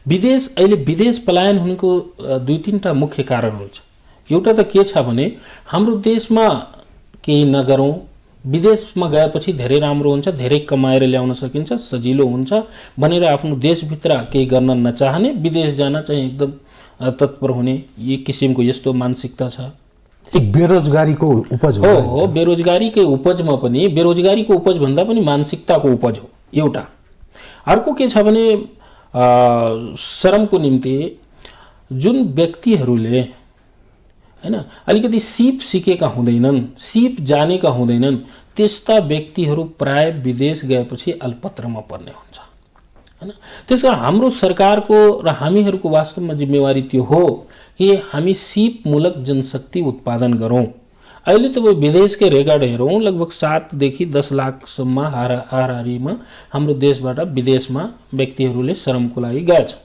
विदेश अहिले विदेश पलायन हुनेको दुई तीनटा मुख्य कारणहरू छ। एउटा त के छ भने हाम्रो देशमा केही नगरौँ, विदेशमा गएपछि धेरै राम्रो हुन्छ, धेरै कमाएर ल्याउन सकिन्छ, सजिलो हुन्छ भनेर आफ्नो देशभित्र केही गर्न नचाहने, विदेश जान चाहिँ एकदम तत्पर हुने यी किसिमको यस्तो मानसिकता छ। बेरोजगारीको उपज हो, बेरोजगारीकै उपजमा पनि, बेरोजगारीको उपज भन्दा पनि मानसिकताको उपज हो एउटा। अर्को के छ भने श्रमको निम्ति जुन व्यक्तिहरूले हैन अलिकति सिप सिकेका हुँदैनन्, सिप जानेका हुँदैनन्, त्यस्ता व्यक्तिहरू प्राय विदेश गएपछि अल्पत्रमा पर्ने हुन्छ हैन। त्यसकारण हाम्रो सरकारको र हामीहरूको वास्तवमा जिम्मेवारी त्यो हो कि हामी सिपमूलक जनशक्ति उत्पादन गरौँ। अहिले त विदेशकै रेकर्ड हेरौँ, लगभग 7 देखि 10 लाखसम्म हाराहारीमा हाम्रो देशबाट विदेशमा व्यक्तिहरूले श्रमको लागि गएछ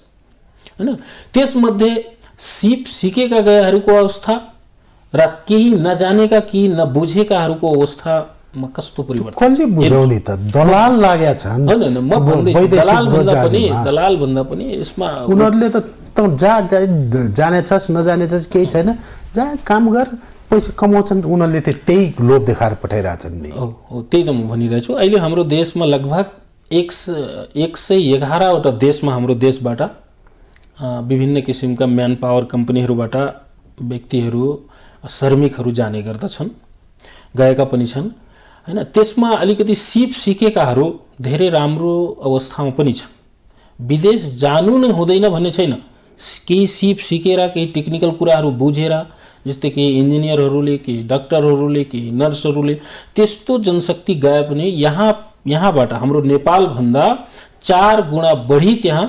हैन। त्यसमध्ये सिप सिकेका गएहरूको अवस्था र केही नजानेका, केही नबुझेकाहरूको अवस्थामा कस्तो परिवर्तन? कसले बुझाउने त? दलाल लागेका छन्। हैन, म भन्दै दलाल भन्दा पनि यसमा उनीहरूले त जानेछस् नजानेछस् केही छैन, जा काम गर, पैसा कमाउँछन् उनीहरूले। त्यही लोभ देखाएर पठाइरहेछन् नि। हो, त्यही त म भनिरहेछु। अहिले हाम्रो देशमा लगभग 111वटा देशमा हाम्रो देशबाट विभिन्न किसिमका म्यान पावर कम्पनीहरूबाट व्यक्तिहरू, श्रमिकहरू जाने गर्दछन्, गएका पनि छन् हैन। त्यसमा अलिकति सिप सिकेकाहरू धेरै राम्रो अवस्थामा पनि छन्। विदेश जानु नै हुँदैन भन्ने छैन। केही सिप सिकेर, केही टेक्निकल कुराहरू बुझेर, जस्तै केही इन्जिनियरहरूले, केही डाक्टरहरूले, केही नर्सहरूले, त्यस्तो जनशक्ति गए पनि यहाँबाट हाम्रो नेपालभन्दा 4 गुणा बढी त्यहाँ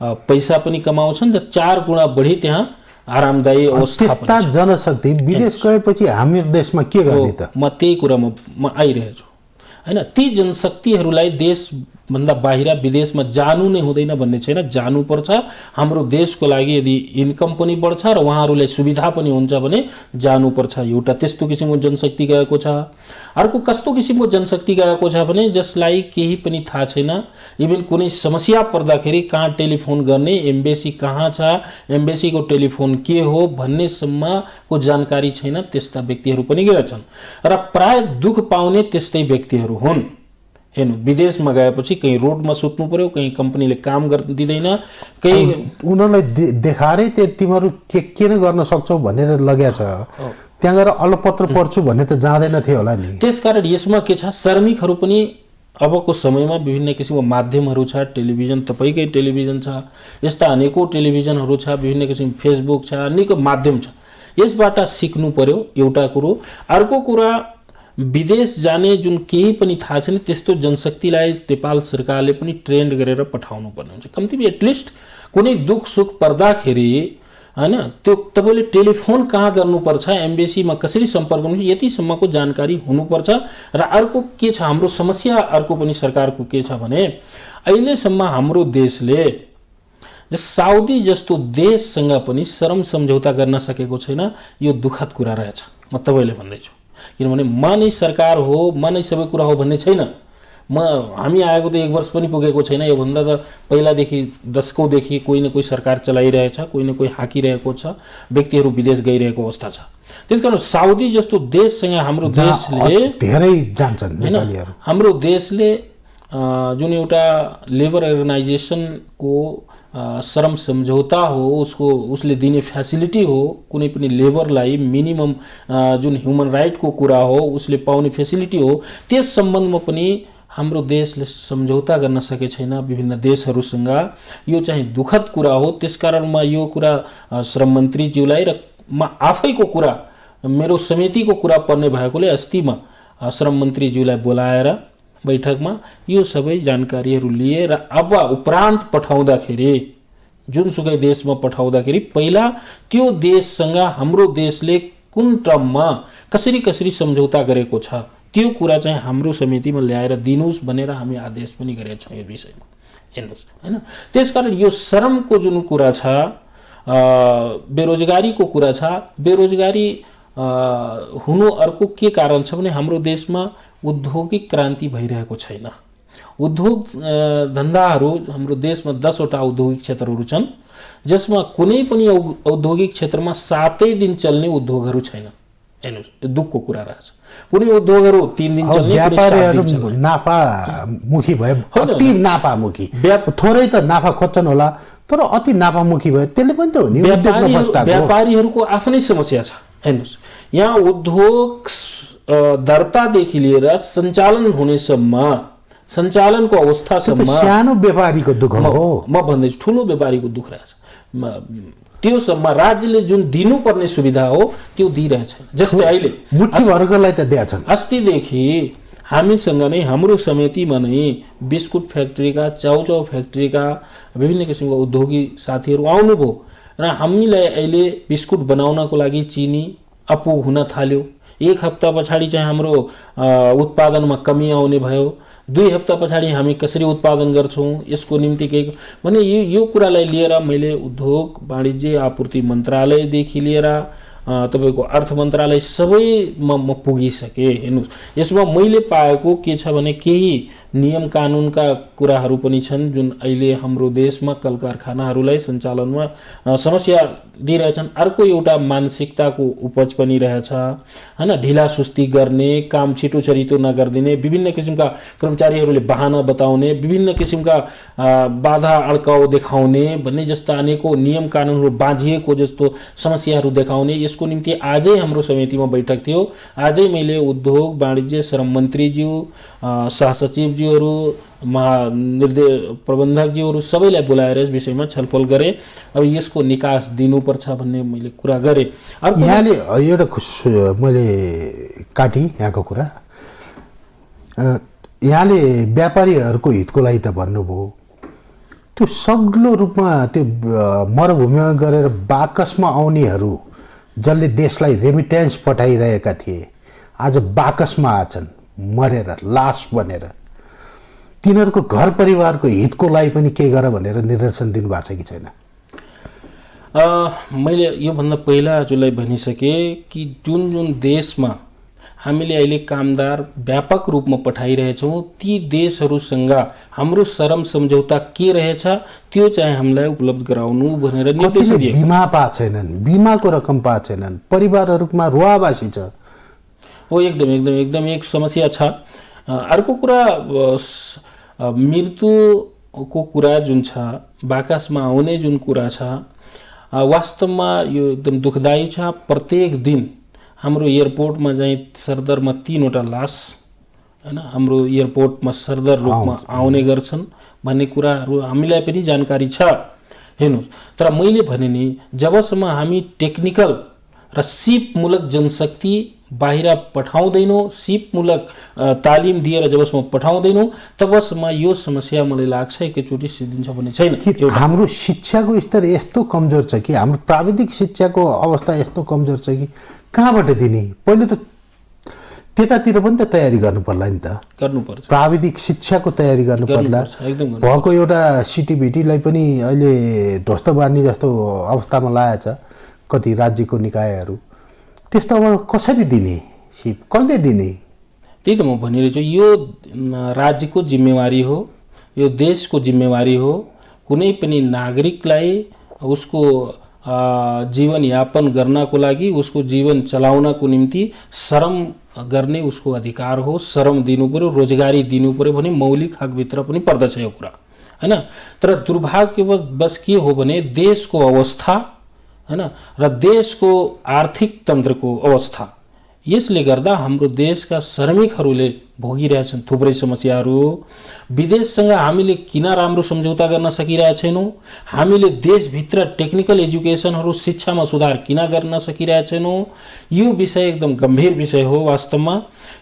पैसा पनि कमाउँछन् र 4 गुणा बढी त्यहाँ आरामदायी अवस्था पनि छ। जनशक्ति विदेश गएपछि हाम्रो देशमा के गर्ने त? म त्यही कुरामा आइरहेको छु हैन। ती जनशक्तिहरूलाई देशभन्दा बाहिर विदेशमा जानु नै हुँदैन भन्ने छैन, जानुपर्छ। हाम्रो देशको लागि यदि इन्कम पनि बढ्छ र उहाँहरूलाई सुविधा पनि हुन्छ भने जानुपर्छ। एउटा त्यस्तो किसिमको जनशक्ति गएको छ। अर्को कस्तो किसिमको जनशक्ति गएको छ भने जसलाई केही पनि थाहा छैन, इभन कुनै समस्या पर्दाखेरि कहाँ टेलिफोन गर्ने, एम्बेसी कहाँ छ, एम्बेसीको टेलिफोन के हो भन्नेसम्मको जानकारी छैन, त्यस्ता व्यक्तिहरू पनि गएका छन्। र प्राय दुःख पाउने त्यस्तै व्यक्तिहरू हुन्। हेर्नु, विदेशमा गएपछि कहीँ रोडमा सुत्नु पर्यो, कहीँ कम्पनीले काम गर्न दिँदैन, कहीँ उनीहरूलाई देखाएरै तिमीहरू के नै गर्न सक्छौ भनेर लगेको छ। त्यहाँ गएर अलपत्र पर्छु भन्ने त जाँदैन थियो होला नि। त्यसकारण यसमा के छ, श्रमिकहरू पनि अबको समयमा विभिन्न किसिमको माध्यमहरू छ, टेलिभिजन, तपाईँकै टेलिभिजन छ, यस्ता अनेकौँ टेलिभिजनहरू छ, विभिन्न किसिमको फेसबुक छ, अनेक माध्यम छ। यसबाट सिक्नु पर्यो एउटा कुरो। अर्को कुरा, विदेश जाने जुन केही पनि थाहा छैन त्यस्तो जनशक्तिलाई नेपाल सरकारले पनि ट्रेन्ड गरेर पठाउनु पर्ने हुन्छ। कम्तीमा एटलिस्ट कुनै दुःख सुख पर्दाखेरि हैन, त्यो तपाईँले टेलिफोन कहाँ गर्नुपर्छ, एम्बेसीमा कसरी सम्पर्क गर्नु, यतिसम्मको जानकारी हुनुपर्छ। र अर्को के छ, हाम्रो समस्या अर्को पनि सरकारको के छ भने अहिलेसम्म हाम्रो देशले साउदी जस्तो देशसँग पनि श्रम सम्झौता गर्न सकेको छैन। यो दुःखद कुरा रहेछ, म तपाईँले भन्दैछु। किनभने म नै सरकार हो, म नै सबै कुरा हो भन्ने छैन। हामी आएको त 1 वर्ष पनि पुगेको छैन। योभन्दा त पहिलादेखि दशकौँदेखि कोही न कोही सरकार चलाइरहेछ, कोही न कोही हाकिरहेको छ, व्यक्तिहरू विदेश गइरहेको अवस्था छ। त्यसकारण साउदी जस्तो देशसँग हाम्रो देशले धेरै जान्छन् नेपालीहरू। हाम्रो देशले जुन एउटा लेबर अर्गनाइजेसनको श्रम सम्झौता हो, उसले दिने फ्यासिलिटी हो, कुनै पनि लेबरलाई मिनिमम जुन ह्युमन राइटको कुरा हो उसले पाउने फ्यासिलिटी हो, त्यस सम्बन्धमा पनि हाम्रो देशले सम्झौता गर्न सके छैन विभिन्न देशहरूसँग। यो चाहिँ दुःखद कुरा हो। त्यसकारण म यो कुरा श्रम मन्त्रीज्यूलाई र म आफैको कुरा, मेरो समितिको कुरा पर्ने भएकोले अस्ति म श्रम मन्त्रीज्यूलाई बोलाएर बैठकमा यो सबै जानकारीहरू लिए र अब उपरान्त पठाउँदाखेरि, जुनसुकै देशमा पठाउँदाखेरि पहिला त्यो देशसँग हाम्रो देशले कुन टर्ममा कसरी सम्झौता गरेको छ त्यो कुरा चाहिँ हाम्रो समितिमा ल्याएर दिनुस् भनेर हामी आदेश पनि गरेका छौँ यो विषयमा। हेर्नुहोस् हैन। त्यसकारण यो श्रमको जुन कुरा छ, बेरोजगारीको कुरा छ, बेरोजगारी हुनु अर्को के कारण छ भने हाम्रो देशमा औद्योगिक क्रान्ति भइरहेको छैन। उद्योग धन्दाहरू हाम्रो देशमा 10 वटा औद्योगिक क्षेत्रहरू छन्, जसमा कुनै पनि औद्योगिक क्षेत्रमा 7 दिन चल्ने उद्योगहरू छैन। हेर्नुहोस्, यो दुःखको कुरा रहेछ। कुनै उद्योगहरू 3 दिन चल्ने, कुनै 7 दिन चल्ने। नाफामुखी भयो, अति नाफामुखी, थोरै त नाफा खोज्छन् होला तर अति नाफामुखी भयो, त्यसले पनि त हो नि उद्योगमा फस्टाएको। व्यापारीहरूको आफ्नै समस्या छ। हेर्नुहोस्, यहाँ उद्योग दर्तादेखि लिएर सञ्चालन हुनेसम्म, सञ्चालनको अवस्थासम्म सानो व्यापारीको दुःख हो। म भन्दैछु ठुलो व्यापारीको दुःख रहेछ। त्यो सम्म राज्यले जुन दिनुपर्ने सुविधा हो त्यो दिइरहेछ। जस्तै अहिले मुठीभरकोलाई त दिएछन्। अस्तिदेखि हामीसँग नै, हाम्रो समितिमा नै बिस्कुट फ्याक्ट्रीका, चाउचाउ फ्याक्ट्रीका विभिन्न किसिमका उद्योगी साथीहरू आउनुभयो र हामीलाई अहिले बिस्कुट बनाउनको लागि चिनी अपुग हुन थाल्यो। 1 हप्ता पछाडि चाहिँ हाम्रो उत्पादनमा कमी आउने भयो। 2 हप्ता पछाडि हामी कसरी उत्पादन गर्छौँ यसको निम्ति केही भने यो कुरालाई लिएर मैले उद्योग वाणिज्य आपूर्ति मन्त्रालयदेखि लिएर तपाईको अर्थ मन्त्रालय सबैमा म पुगिसकेँ। हेर्नुहोस्, यसमा मैले पाएको के छ भने केही नियम कानुनका कुराहरू पनि छन् जुन अहिले हाम्रो देशमा कल कारखानाहरूलाई सञ्चालनमा समस्या दिइरहेछन्। अर्को एउटा मानसिकताको उपज पनि रहेछ हैन, ढिला सुस्ती गर्ने, काम छिटो छरितो नगर्दिने, विभिन्न किसिमका कर्मचारीहरूले बहाना बताउने, विभिन्न किसिमका बाधा अड्काउ देखाउने भन्ने जस्ता अनेकौं नियम कानुनहरू बाँझिएको जस्तो समस्याहरू देखाउने। यसको निम्ति आजै हाम्रो समितिमा बैठक थियो। आजै मैले उद्योग वाणिज्य श्रम मन्त्रीज्यू, सहसचिवज्यूहरू, प्रबन्धकज्यूहरू सबैलाई बोलाएर यस विषयमा छलफल गरेँ। अब यसको निकास दिनुपर्छ भन्ने मैले कुरा गरेँ। यहाँले एउटा मैले काटी यहाँको कुरा, यहाँले व्यापारीहरूको हितको लागि त भन्नुभयो, त्यो सग्लो रूपमा त्यो मरुभूमिमा गरेर बाकसमा आउनेहरू जसले देशलाई रेमिटेन्स पठाइरहेका थिए आज बाकसमा आछन् मरेर, लास बनेर। तिनीहरूको घर परिवारको हितको लागि पनि के गर भनेर निर्देशन दिनुभएको छ कि छैन? मैले योभन्दा पहिला हजुरलाई भनिसकेँ कि जुन जुन देशमा हामीले अहिले कामदार व्यापक रूपमा पठाइरहेछौँ ती देशहरूसँग हाम्रो श्रम सम्झौता के रहेछ त्यो चाहिँ हामीलाई उपलब्ध गराउनु भनेर निर्देश दिएको। बिमा पा छैनन्, बिमाको रकम पा छैनन्, परिवारहरूमा रुवावासी छ। हो, एकदम एक समस्या छ। अर्को कुरा मृत्युको कुरा जुन छ, बाकसमा आउने जुन कुरा छ, वास्तवमा यो एकदम दुखदायी छ। प्रत्येक दिन हाम्रो एयरपोर्टमा चाहिँ सरदरमा 3 वटा लास हैन हाम्रो एयरपोर्टमा सरदर रूपमा आउने गर्छन् भन्ने कुराहरू हामीलाई पनि जानकारी छ। हेर्नुहोस्, तर मैले भने नि जबसम्म हामी टेक्निकल र सिपमूलक जनशक्ति बाहिर पठाउँदैनौँ, सिपमूलक तालिम दिएर जबसम्म पठाउँदैनौँ तबसम्म यो समस्या मलाई लाग्छ एकैचोटि सिद्धिन्छ भन्ने छैन। हाम्रो शिक्षाको स्तर यस्तो कमजोर छ कि, हाम्रो प्राविधिक शिक्षाको अवस्था यस्तो कमजोर छ कि कहाँबाट दिने? पहिले त त्यतातिर पनि त तयारी गर्नु पर्ला नि त, गर्नुपर्छ। प्राविधिक शिक्षाको तयारी गर्नु पर्ला। भएको एउटा सिटिभिटीलाई पनि अहिले ध्वस्त बार्ने जस्तो अवस्थामा लागेछ कति राज्यको निकायहरू। त्यस्तो अब कसरी दिने? सिप कसले दिने? त्यही त म भनिरहेछु, यो राज्यको जिम्मेवारी हो, यो देशको जिम्मेवारी हो। कुनै पनि नागरिकलाई उसको जीवनयापन गर्नको लागि, उसको जीवन चलाउनको निम्ति श्रम गर्ने उसको अधिकार हो। श्रम दिनु पर्यो, रोजगारी दिनु पर्यो भने मौलिक हकभित्र पनि पर्दछ यो कुरा हैन। तर दुर्भाग्यवश के हो भने देशको अवस्था हैन र देशको आर्थिक तन्त्रको अवस्था, यसले गर्दा हाम्रो देशका श्रमिकहरूले भोगिरहेछन् थुप्रै समस्याहरू। विदेशसँग हामीले किन राम्रो सम्झौता गर्न सकिरहेका छैनौँ? हामीले देशभित्र टेक्निकल एजुकेसनहरू, शिक्षामा सुधार किन गर्न सकिरहेका छैनौँ? यो विषय एकदम गम्भीर विषय हो। वास्तवमा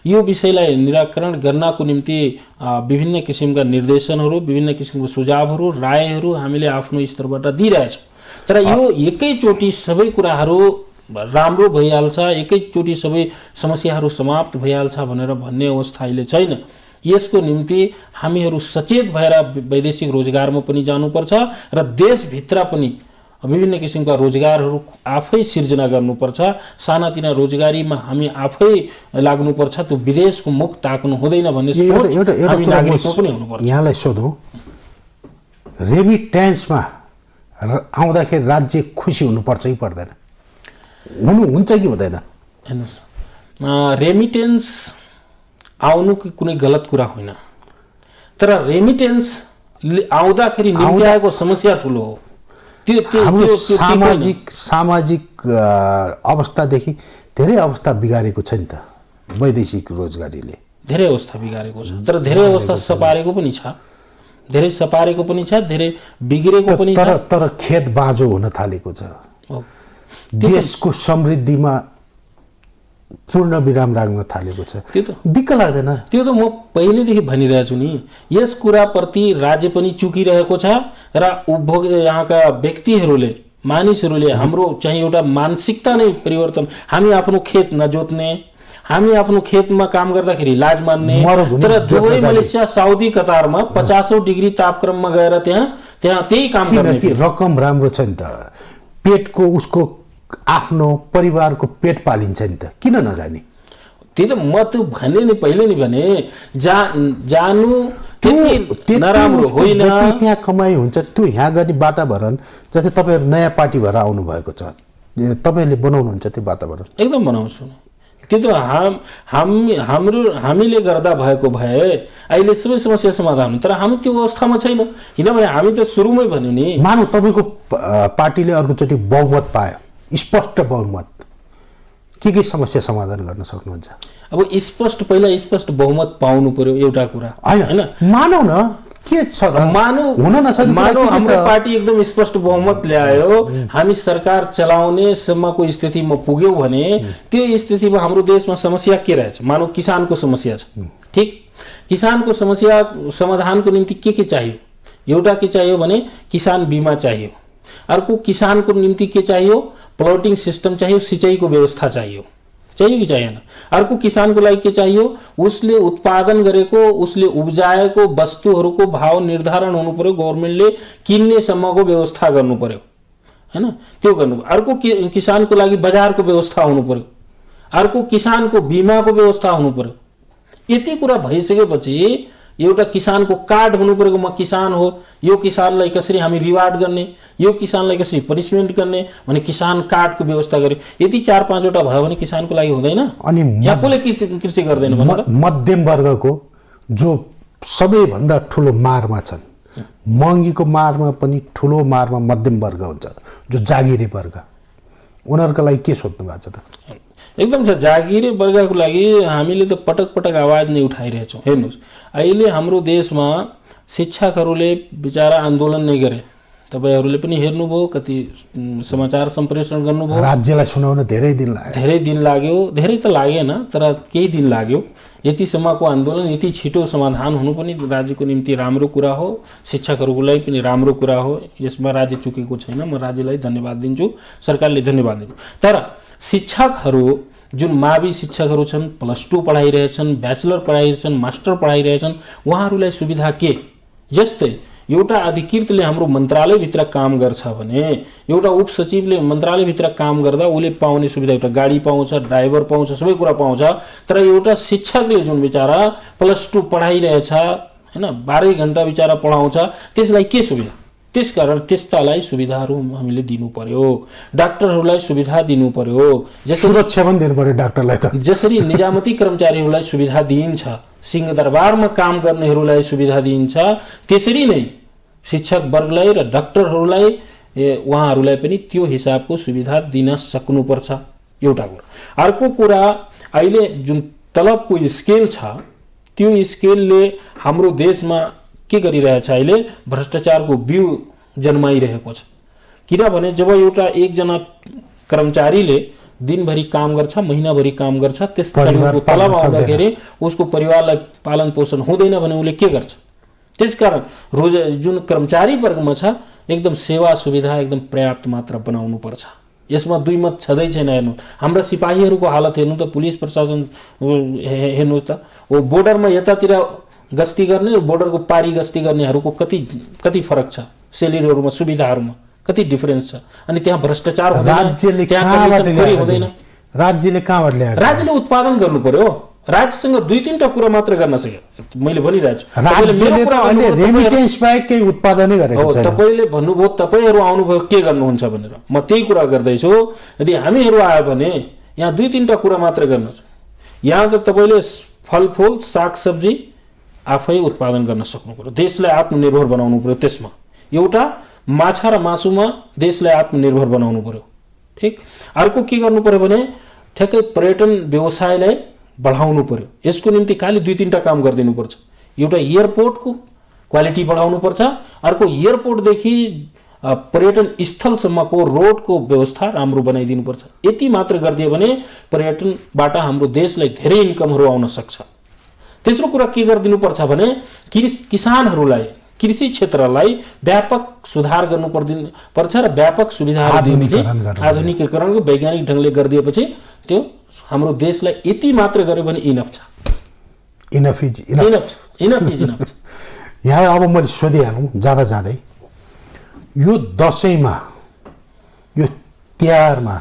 यो विषयलाई निराकरण गर्नको निम्ति विभिन्न किसिमका निर्देशनहरू, विभिन्न किसिमका सुझावहरू, रायहरू हामीले आफ्नो स्तरबाट दिइरहेछौँ। तर यो एकैचोटि सबै कुराहरू राम्रो भइहाल्छ, एकैचोटि सबै समस्याहरू समाप्त भइहाल्छ भनेर भन्ने अवस्था अहिले छैन। यसको निम्ति हामीहरू सचेत भएर वैदेशिक रोजगारमा पनि जानुपर्छ र देशभित्र पनि विभिन्न किसिमका रोजगारहरू आफै सिर्जना गर्नुपर्छ। सानातिना रोजगारीमा हामी आफै लाग्नुपर्छ, त्यो विदेशको मुख ताक्नु हुँदैन भन्ने सोच हामी नागरिकमा पनि हुनुपर्छ। यहाँलाई सोधौँ, रेमिट्यान्समा आउँदाखेरि राज्य खुसी हुनुपर्छ कि पर्दैन? हुन्छ कि हुँदैन? हेर्नुहोस्, रेमिटेन्स आउनु कुनै गलत कुरा होइन, तर रेमिटेन्स आउँदाखेरि निम्ति आएको समस्या ठुलो हो। हाम्रो सामाजिक अवस्थादेखि धेरै अवस्था बिगारेको छ नि त वैदेशिक रोजगारीले। धेरै अवस्था बिगारेको छ, तर धेरै अवस्था सपारेको पनि छ, धेरै सपारेको पनि छ, धेरै बिग्रेको पनि छ। तर खेत बाँझो हुन थालेको छ। देशको समृद्धिमा पूर्ण विराम राख्न थालेको छ। त्यो त दिक्क लाग्दैन? त्यो त म पहिलेदेखि भनिरहेको छु नि, यस कुराप्रति राज्य पनि चुकिरहेको छ र उपभोग यहाँका व्यक्तिहरूले मानिसहरूले हाम्रो चाहिँ एउटा मानसिकता नै परिवर्तन। हामी आफ्नो खेत नजोत्ने, हामी आफ्नो खेतमा काम गर्दाखेरि लाज मान्ने, तर दुबई मलेसिया साउदी कतारमा 50 डिग्री तापक्रममा गएर त्यहाँ त्यही काम गर्ने। रकम राम्रो छ नि त, पेटको उसको आफ्नो परिवारको पेट पालिन्छ नि त, किन नजाने? त्यही त म त भने नि पहिले नि भने जानु त्यति नराम्रो होइन। त्यहाँ कमाइ हुन्छ त्यो यहाँ गर्ने वातावरण, जस्तै तपाईँहरू नयाँ पार्टी भएर आउनु भएको छ, तपाईँहरूले बनाउनुहुन्छ त्यो वातावरण? एकदम बनाउँछु। त्यो त हामीले गर्दा भएको भए अहिले सबै समस्या समाधान हुन्छ, तर हामी त्यो अवस्थामा छैनौँ। किनभने हामी त सुरुमै भन्यो नि, मानौ तपाईँको पार्टीले अर्कोचोटि बहुमत पायो, स्पष्ट बहुमत, के समस्या समाधान गर्न सक्नुहुन्छ? अब पहिला स्पष्ट बहुमत पाउनु पर्यो एउटा कुरा हैन। मानौ न के छ र, मानौ हाम्रो पार्टी एकदम स्पष्ट बहुमत ल्यायो, हामी सरकार चलाउने सम्मको स्थितिमा पुग्यौं भने त्यो स्थितिमा हाम्रो देशमा समस्या के रहेछ? मानौ किसानको समस्या छ, ठीक? किसानको समस्या समाधानको निम्ति के चाहियो? एउटा के चाहियो भने किसान बीमा चाहियो, अर्को किसानको निम्ति के चाहियो? प्लॉटिंग सिस्टम चाहियो, सिंचाइको व्यवस्था चाहियो कि चाहिएन? अर्को किसानको लागि के चाहियो? उसले उत्पादन गरेको, उसले उब्जाएको वस्तुहरूको भाव निर्धारण हुनु पर्यो, गभर्नमेन्टले किन्ने सम्मको व्यवस्था गर्नु पर्यो हैन, त्यो गर्नु। अर्को किसानको लागि बजारको व्यवस्था हुनु पर्यो, अर्को किसानको बीमाको व्यवस्था हुनु पर्यो। यति कुरा भइसकेपछि एउटा किसानको कार्ड हुनु पर्यो, म किसान हो, यो किसानलाई कसरी हामी रिवार्ड गर्ने, यो किसानलाई कसरी पनिसमेन्ट गर्ने भने किसान कार्डको व्यवस्था गर्यो। यदि 4-5 वटा भयो भने किसानको लागि हुँदैन। अनि यहाँ कसले कृषि गर्दैन भन्नु त? मध्यम वर्गको जो सबैभन्दा ठुलो मारमा छन्, महँगीको मारमा पनि ठुलो मारमा मध्यम वर्ग हुन्छ, जो जागिरे वर्ग, उनीहरूको लागि के सोध्नु भएको छ त? एकदम छ। जागिरे वर्गको लागि हामीले त पटक पटक आवाज नै उठाइरहेछौँ। हेर्नुहोस्, अहिले हाम्रो देशमा शिक्षकहरूले बिचारा आन्दोलन नै गरे, तपाईँहरूले पनि हेर्नुभयो, कति समाचार सम्प्रेषण गर्नुभयो। राज्यलाई सुनाउन धेरै दिन लाग्यो, धेरै त लागेन, तर केही दिन लाग्यो। यतिसम्मको आन्दोलन यति छिटो समाधान हुनु पनि राज्यको निम्ति राम्रो कुरा हो, शिक्षकहरूको लागि पनि राम्रो कुरा हो। यसमा राज्य चुकेको छैन, म राज्यलाई धन्यवाद दिन्छु, सरकारले धन्यवाद दिन्छु। तर शिक्षकहरू जुन मावि शिक्षकहरू छन्, +2 पढाइरहेछन्, ब्याचलर पढाइरहेछन्, मास्टर पढाइरहेछन्, उहाँहरूलाई सुविधा के? जस्तै एउटा अधिकृतले हाम्रो मन्त्रालयभित्र काम गर्छ भने एउटा उपसचिवले मन्त्रालयभित्र काम गर्दा उसले पाउने सुविधा, एउटा गाडी पाउँछ, ड्राइभर पाउँछ, सबै कुरा पाउँछ। तर एउटा शिक्षकले जुन बिचारा +2 पढाइरहेछ हैन, 12 घण्टा बिचारा पढाउँछ, त्यसलाई के सुविधा? त्यसकारण त्यस्तालाई सुविधाहरू हामीले दिनु पर्यो। डाक्टरहरूलाई सुविधा दिनु पर्यो, सुरक्षा पनि दिनु पर्यो डाक्टरलाई त। जसरी निजामती कर्मचारीहरूलाई सुविधा दिइन्छ, सिंहदरबारमा काम गर्नेहरूलाई सुविधा दिइन्छ, त्यसरी नै शिक्षक वर्गलाई र डाक्टरहरूलाई उहाँहरूलाई पनि त्यो हिसाबको सुविधा दिन सक्नुपर्छ, एउटा कुरा। अर्को कुरा, अहिले जुन तलबको स्केल छ, त्यो स्केलले हाम्रो देशमा के गरिरहेछ? अहिले भ्रष्टाचारको बिउ जन्माइरहेको छ। किनभने जब एउटा एकजना कर्मचारीले दिनभरि काम गर्छ, महिनाभरि काम गर्छ, त्यसपछि उसको तलब आउँदाखेरि उसको परिवारलाई पालन पोषण हुँदैन भने उसले के गर्छ? त्यसकारण जुन कर्मचारी वर्गमा छ, एकदम सेवा सुविधा एकदम पर्याप्त मात्रा बनाउनु पर्छ। यसमा दुई मत छँदै छैन। हेर्नु, हाम्रा सिपाहीहरूको हालत हेर्नु त, पुलिस प्रशासन हेर्नु त, वो बोर्डरमा यतातिर गस्ती गर्ने र बोर्डरको पारी गस्ती गर्नेहरूको कति फरक छ, सेलेरीहरूमा, सुविधाहरूमा कति डिफरेन्स छ। अनि त्यहाँ भ्रष्टाचार राज्यले कहाँबाट ल्याएर राज्यले उत्पादन गर्नु पर्यो। राज्यसँग 2-3टा कुरा मात्र गर्न सक्यो। मैले भनिरहेको छु राज्यले त अहिले रेमिटेन्स बाहेक केही उत्पादनै गरेको छैन। तपाईले भन्नुभयो तपाईहरू आउनुभयो के गर्नुहुन्छ भनेर, म त्यही कुरा गर्दैछु। यदि हामीहरू आयो भने यहाँ 2-3टा कुरा मात्र गर्न छ। यहाँ त तपाईले फलफुल सागसब्जी आफै उत्पादन गर्न सक्नु पर्यो, देशलाई आत्मनिर्भर बनाउनु पर्यो। त्यसमा एउटा माछा र मासुमा देशलाई आत्मनिर्भर बनाउनु पर्यो। ठिक, अर्को के गर्नु पर्यो भने ठ्याक्कै पर्यटन व्यवसायलाई बढाउनु पर्यो। यसको निम्ति खालि 2-3टा काम गरिदिनु पर्छ। एउटा एयरपोर्टको क्वालिटी बढाउनु पर्छ, अर्को एयरपोर्टदेखि पर्यटन स्थलसम्मको रोडको व्यवस्था राम्रो बनाइदिनु पर्छ। यति मात्र गरिदियो भने पर्यटनबाट हाम्रो देशलाई धेरै इन्कमहरू आउन सक्छ। तेस्रो कुरा के गरिदिनु पर्छ भने किसानहरूलाई, कृषि क्षेत्रलाई व्यापक सुधार गर्नु पर्छ र व्यापक सुविधाहरू दिएपछि आधुनिकीकरणको वैज्ञानिक ढङ्गले गरिदिएपछि त्यो हाम्रो देशलाई यति मात्र गर्यो भने इनफ छ। इनफ इज यहाँ अब मैले सोधिहालौँ जाँदै यो दसैँमा, यो तिहारमा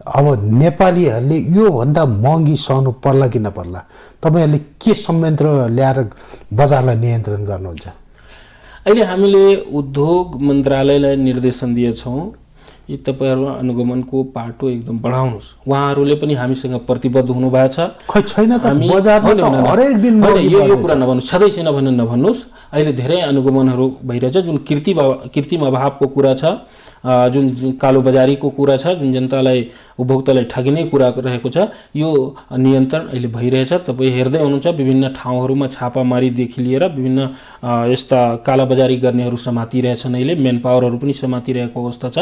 अब नेपालीहरूले योभन्दा महँगी सहनु पर्ला कि नपर्ला? तपाईँहरूले के संयन्त्र ल्याएर बजारलाई नियन्त्रण गर्नुहुन्छ? अहिले हामीले उद्योग मन्त्रालयलाई निर्देशन दिएछौँ, यी तपाईँहरू अनुगमनको पाटो एकदम बढाउनुहोस्। उहाँहरूले पनि हामीसँग प्रतिबद्ध हुनुभएको छ। खै छैन त बजारमा त हरेक दिन यो कुरा नभन्नु, छँदै छैन भनेर नभन्नुहोस्। अहिले धेरै अनुगमनहरू भइरहेछ। जुन कृत्रिम अभावको कुरा छ, जुन कालो बजारीको कुरा छ, जुन जनतालाई उपभोक्तालाई ठगिने कुरा रहेको छ, यो नियन्त्रण अहिले भइरहेछ। तपाईँ हेर्दै हुनुहुन्छ विभिन्न ठाउँहरूमा छापामारीदेखि लिएर विभिन्न यस्ता कालाबजारी गर्नेहरू समातिरहेछन्। अहिले मेन पावरहरू पनि समातिरहेको अवस्था छ।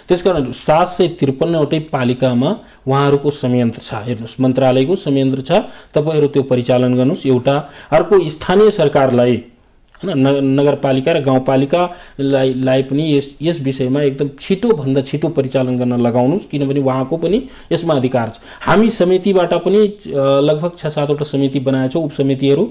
त्यसकारण 753वटै पालिकामा उहाँहरूको संयन्त्र छ। हेर्नुहोस्, मन्त्रालयको संयन्त्र छ, तपाईँहरू त्यो परिचालन गर्नुहोस्। एउटा अर्को स्थानीय सरकारलाई, हैन, नगरपालिका र गाउँपालिकालाई पनि यस विषयमा एकदम छिटोभन्दा छिटो परिचालन गर्न लगाउनुहोस्, किनभने उहाँको पनि यसमा अधिकार छ। हामी समितिबाट पनि लगभग 6-7वटा समिति बनाएछौँ, उपसमितिहरू।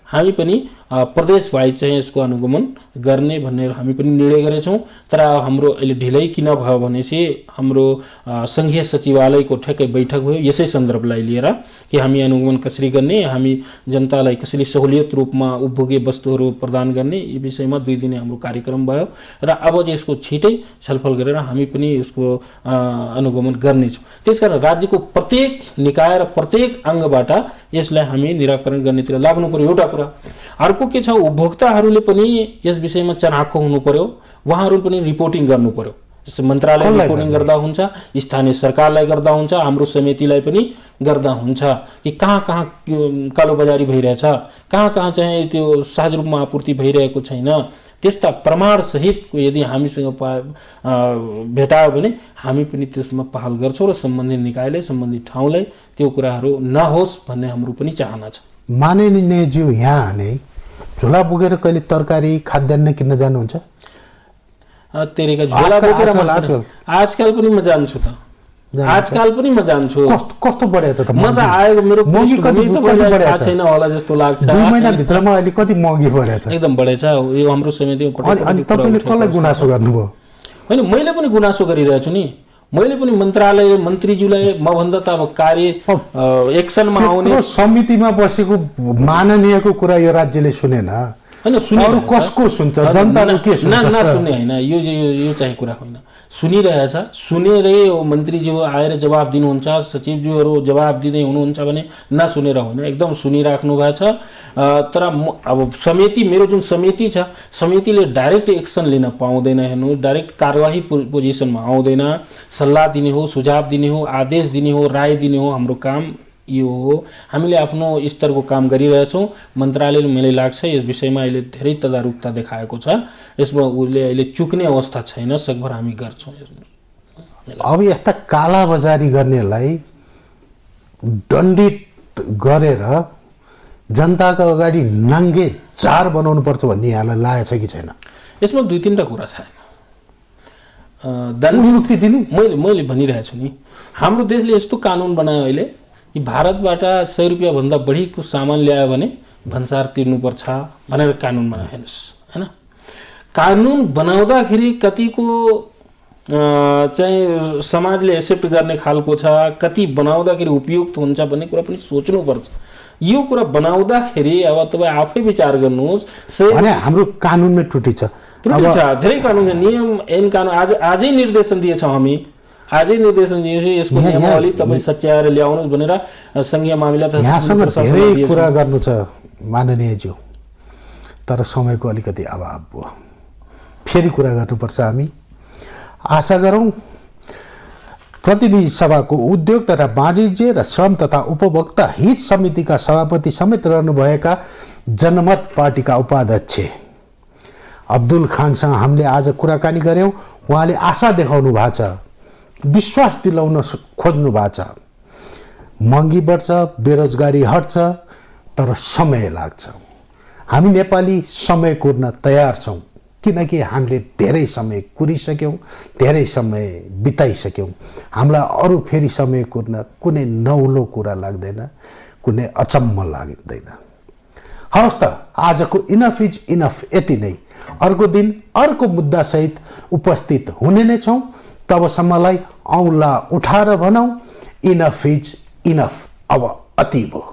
हामी पनि प्रदेश वाइज चाहिँ यसको अनुगमन गर्ने भन्ने हामी पनि निर्णय गरेछौँ। तर हाम्रो अहिले ढिलै किन भयो भनेपछि हाम्रो सङ्घीय सचिवालयको ठ्याक्कै बैठक भयो यसै सन्दर्भलाई लिएर कि हामी अनुगमन कसरी गर्ने, हामी जनतालाई कसरी सहुलियत रूपमा उपभोग्य वस्तुहरू प्रदान गर्ने, यी विषयमा 2 दिने हाम्रो कार्यक्रम भयो र अब यसको छिटै छलफल गरेर हामी पनि यसको अनुगमन गर्नेछौँ। त्यसकारण राज्यको प्रत्येक निकाय र प्रत्येक अङ्गबाट यसलाई हामी निराकरण गर्नेतिर लाग्नु पर्यो। एउटा कुरा अर्को के छ, उपभोक्ताहरूले पनि यस विषयमा चनाखो हुनु पर्यो। उहाँहरू पनि रिपोर्टिङ गर्नु पर्यो। जस्तो मन्त्रालयले रिपोर्टिङ गर्दा हुन्छ, स्थानीय सरकारलाई गर्दा हुन्छ, हाम्रो समितिलाई पनि गर्दा हुन्छ कि कहाँ कहाँ कालोबजारी भइरहेछ, कहाँ कहाँ चाहिँ त्यो सहज रूपमा आपूर्ति भइरहेको छैन। त्यस्ता प्रमाणसहित यदि हामीसँग भेटायो भने हामी पनि त्यसमा पहल गर्छौँ र सम्बन्धित निकायले, सम्बन्धित ठाउँलाई त्यो कुराहरू नहोस् भन्ने हाम्रो पनि चाहना छ। माननीयज्यू यहाँ नै झोला बोकेर कहिले तरकारी खाद्यान्न किन्न जानुहुन्छ? तेरेका झोला बोकेर आजकल पनि म जान्छु त, आजकल पनि म जान्छु। कस्तो बढेछ त? म त आएको मेरो महँगी कति थाहा छैन होला जस्तो लाग्छ। 2 महिना भित्रमा अहिले कति महँगी बढेछ? एकदम बढेछ। यो हाम्रो समितिमा अनि तपाईँले कसलाई गुनासो गर्नुभयो? होइन, मैले पनि गुनासो गरिरहेको छु नि। मैले पनि मन्त्रालय मन्त्रीज्यूलाई मभन्दा त अब कार्य एक्सनमा आउने समितिमा बसेको माननीयको कुरा यो राज्यले सुनेन। हैन, अरु कसको सुन्छ? जनताले के सुन्छ? नसुन्ने होइन, यो चाहिँ कुरा होइन। सुनिरहेछ, सुनेरै मन्त्रीज्यू आएर जवाब दिनुहुन्छ, सचिवज्यूहरू जवाब दिँदै हुनुहुन्छ भने नसुनेर होइन, एकदम सुनिराख्नु भएको छ। तर अब समिति, मेरो जुन समिति छ, समितिले डाइरेक्ट एक्सन लिन पाउँदैन। हेर्नु, डाइरेक्ट कारवाही पोजिसनमा आउँदैन। सल्लाह दिने हो, सुझाव दिने हो, आदेश दिने हो, राय दिने हो, हाम्रो काम यो हो। हामीले आफ्नो स्तरको काम गरिरहेछौँ। मन्त्रालयले मलाई लाग्छ यस विषयमा अहिले धेरै तदारुकता देखाएको छ। यसमा उसले अहिले चुक्ने अवस्था छैन, सकभर हामी गर्छौँ। अब यस्ता कालाबजारी गर्नेलाई दण्डित गरेर जनताको अगाडि नाङ्गे चार बनाउनु पर्छ भन्ने यहाँलाई लागेको छ कि छैन? यसमा 2-3टा कुरा छ। मुक्ति दिने मैले भनिरहेको छु नि, हाम्रो देशले यस्तो कानुन बनायो अहिले कि भारतबाट 100 रुपियाँ भन्दा बढीको सामान ल्यायो भने भन्सार तिर्नुपर्छ भनेर कानुन बनाइहेर्नुहोस् हैन। कानुन बनाउँदाखेरि कतिको चाहिँ समाजले एक्सेप्ट गर्ने खालको छ, कति बनाउँदाखेरि उपयुक्त हुन्छ भन्ने कुरा पनि सोच्नुपर्छ। यो कुरा बनाउँदाखेरि अब तपाईँ आफै विचार गर्नुहोस्। भने हाम्रो कानुनमै त्रुटि छ, धेरै कानुन नियम ऐन कानुन आजै निर्देशन दिएछौँ हामी, आजै निर्देशन दिएपछि यसको नियमावली तपाईँ सच्याएर ल्याउनुहोस् भनेर संघीय मामिला यहाँसँग धेरै कुरा गर्नु छ माननीयज्यू, तर समयको अलिकति अभाव भयो। फेरि कुरा गर्नुपर्छ हामी। आशा गरौँ प्रतिनिधि सभाको उद्योग तथा वाणिज्य र श्रम तथा उपभोक्ता हित समितिका सभापति समेत रहनुभएका जनमत पार्टीका उपाध्यक्ष अब्दुल खानसँग हामीले आज कुराकानी गऱ्यौँ। उहाँले आशा देखाउनु भएको छ, विश्वास दिलाउन खोज्नु भएको छ। महँगी बढ्छ, बेरोजगारी हट्छ, तर समय लाग्छ। हामी नेपाली समय कुर्न तयार छौँ, किनकि हामीले धेरै समय कुरिसक्यौँ, धेरै समय बिताइसक्यौँ। हामीलाई अरू फेरि समय कुर्न कुनै नौलो कुरा लाग्दैन, कुनै अचम्म लाग्दैन। हवस् त, आजको इनफ इज इनफ यति नै। अर्को दिन अर्को मुद्दासहित उपस्थित हुने नै छौँ। तबसम्मलाई औँला उठाएर भनौँ इनफ इज इनफ, अब अति भयो।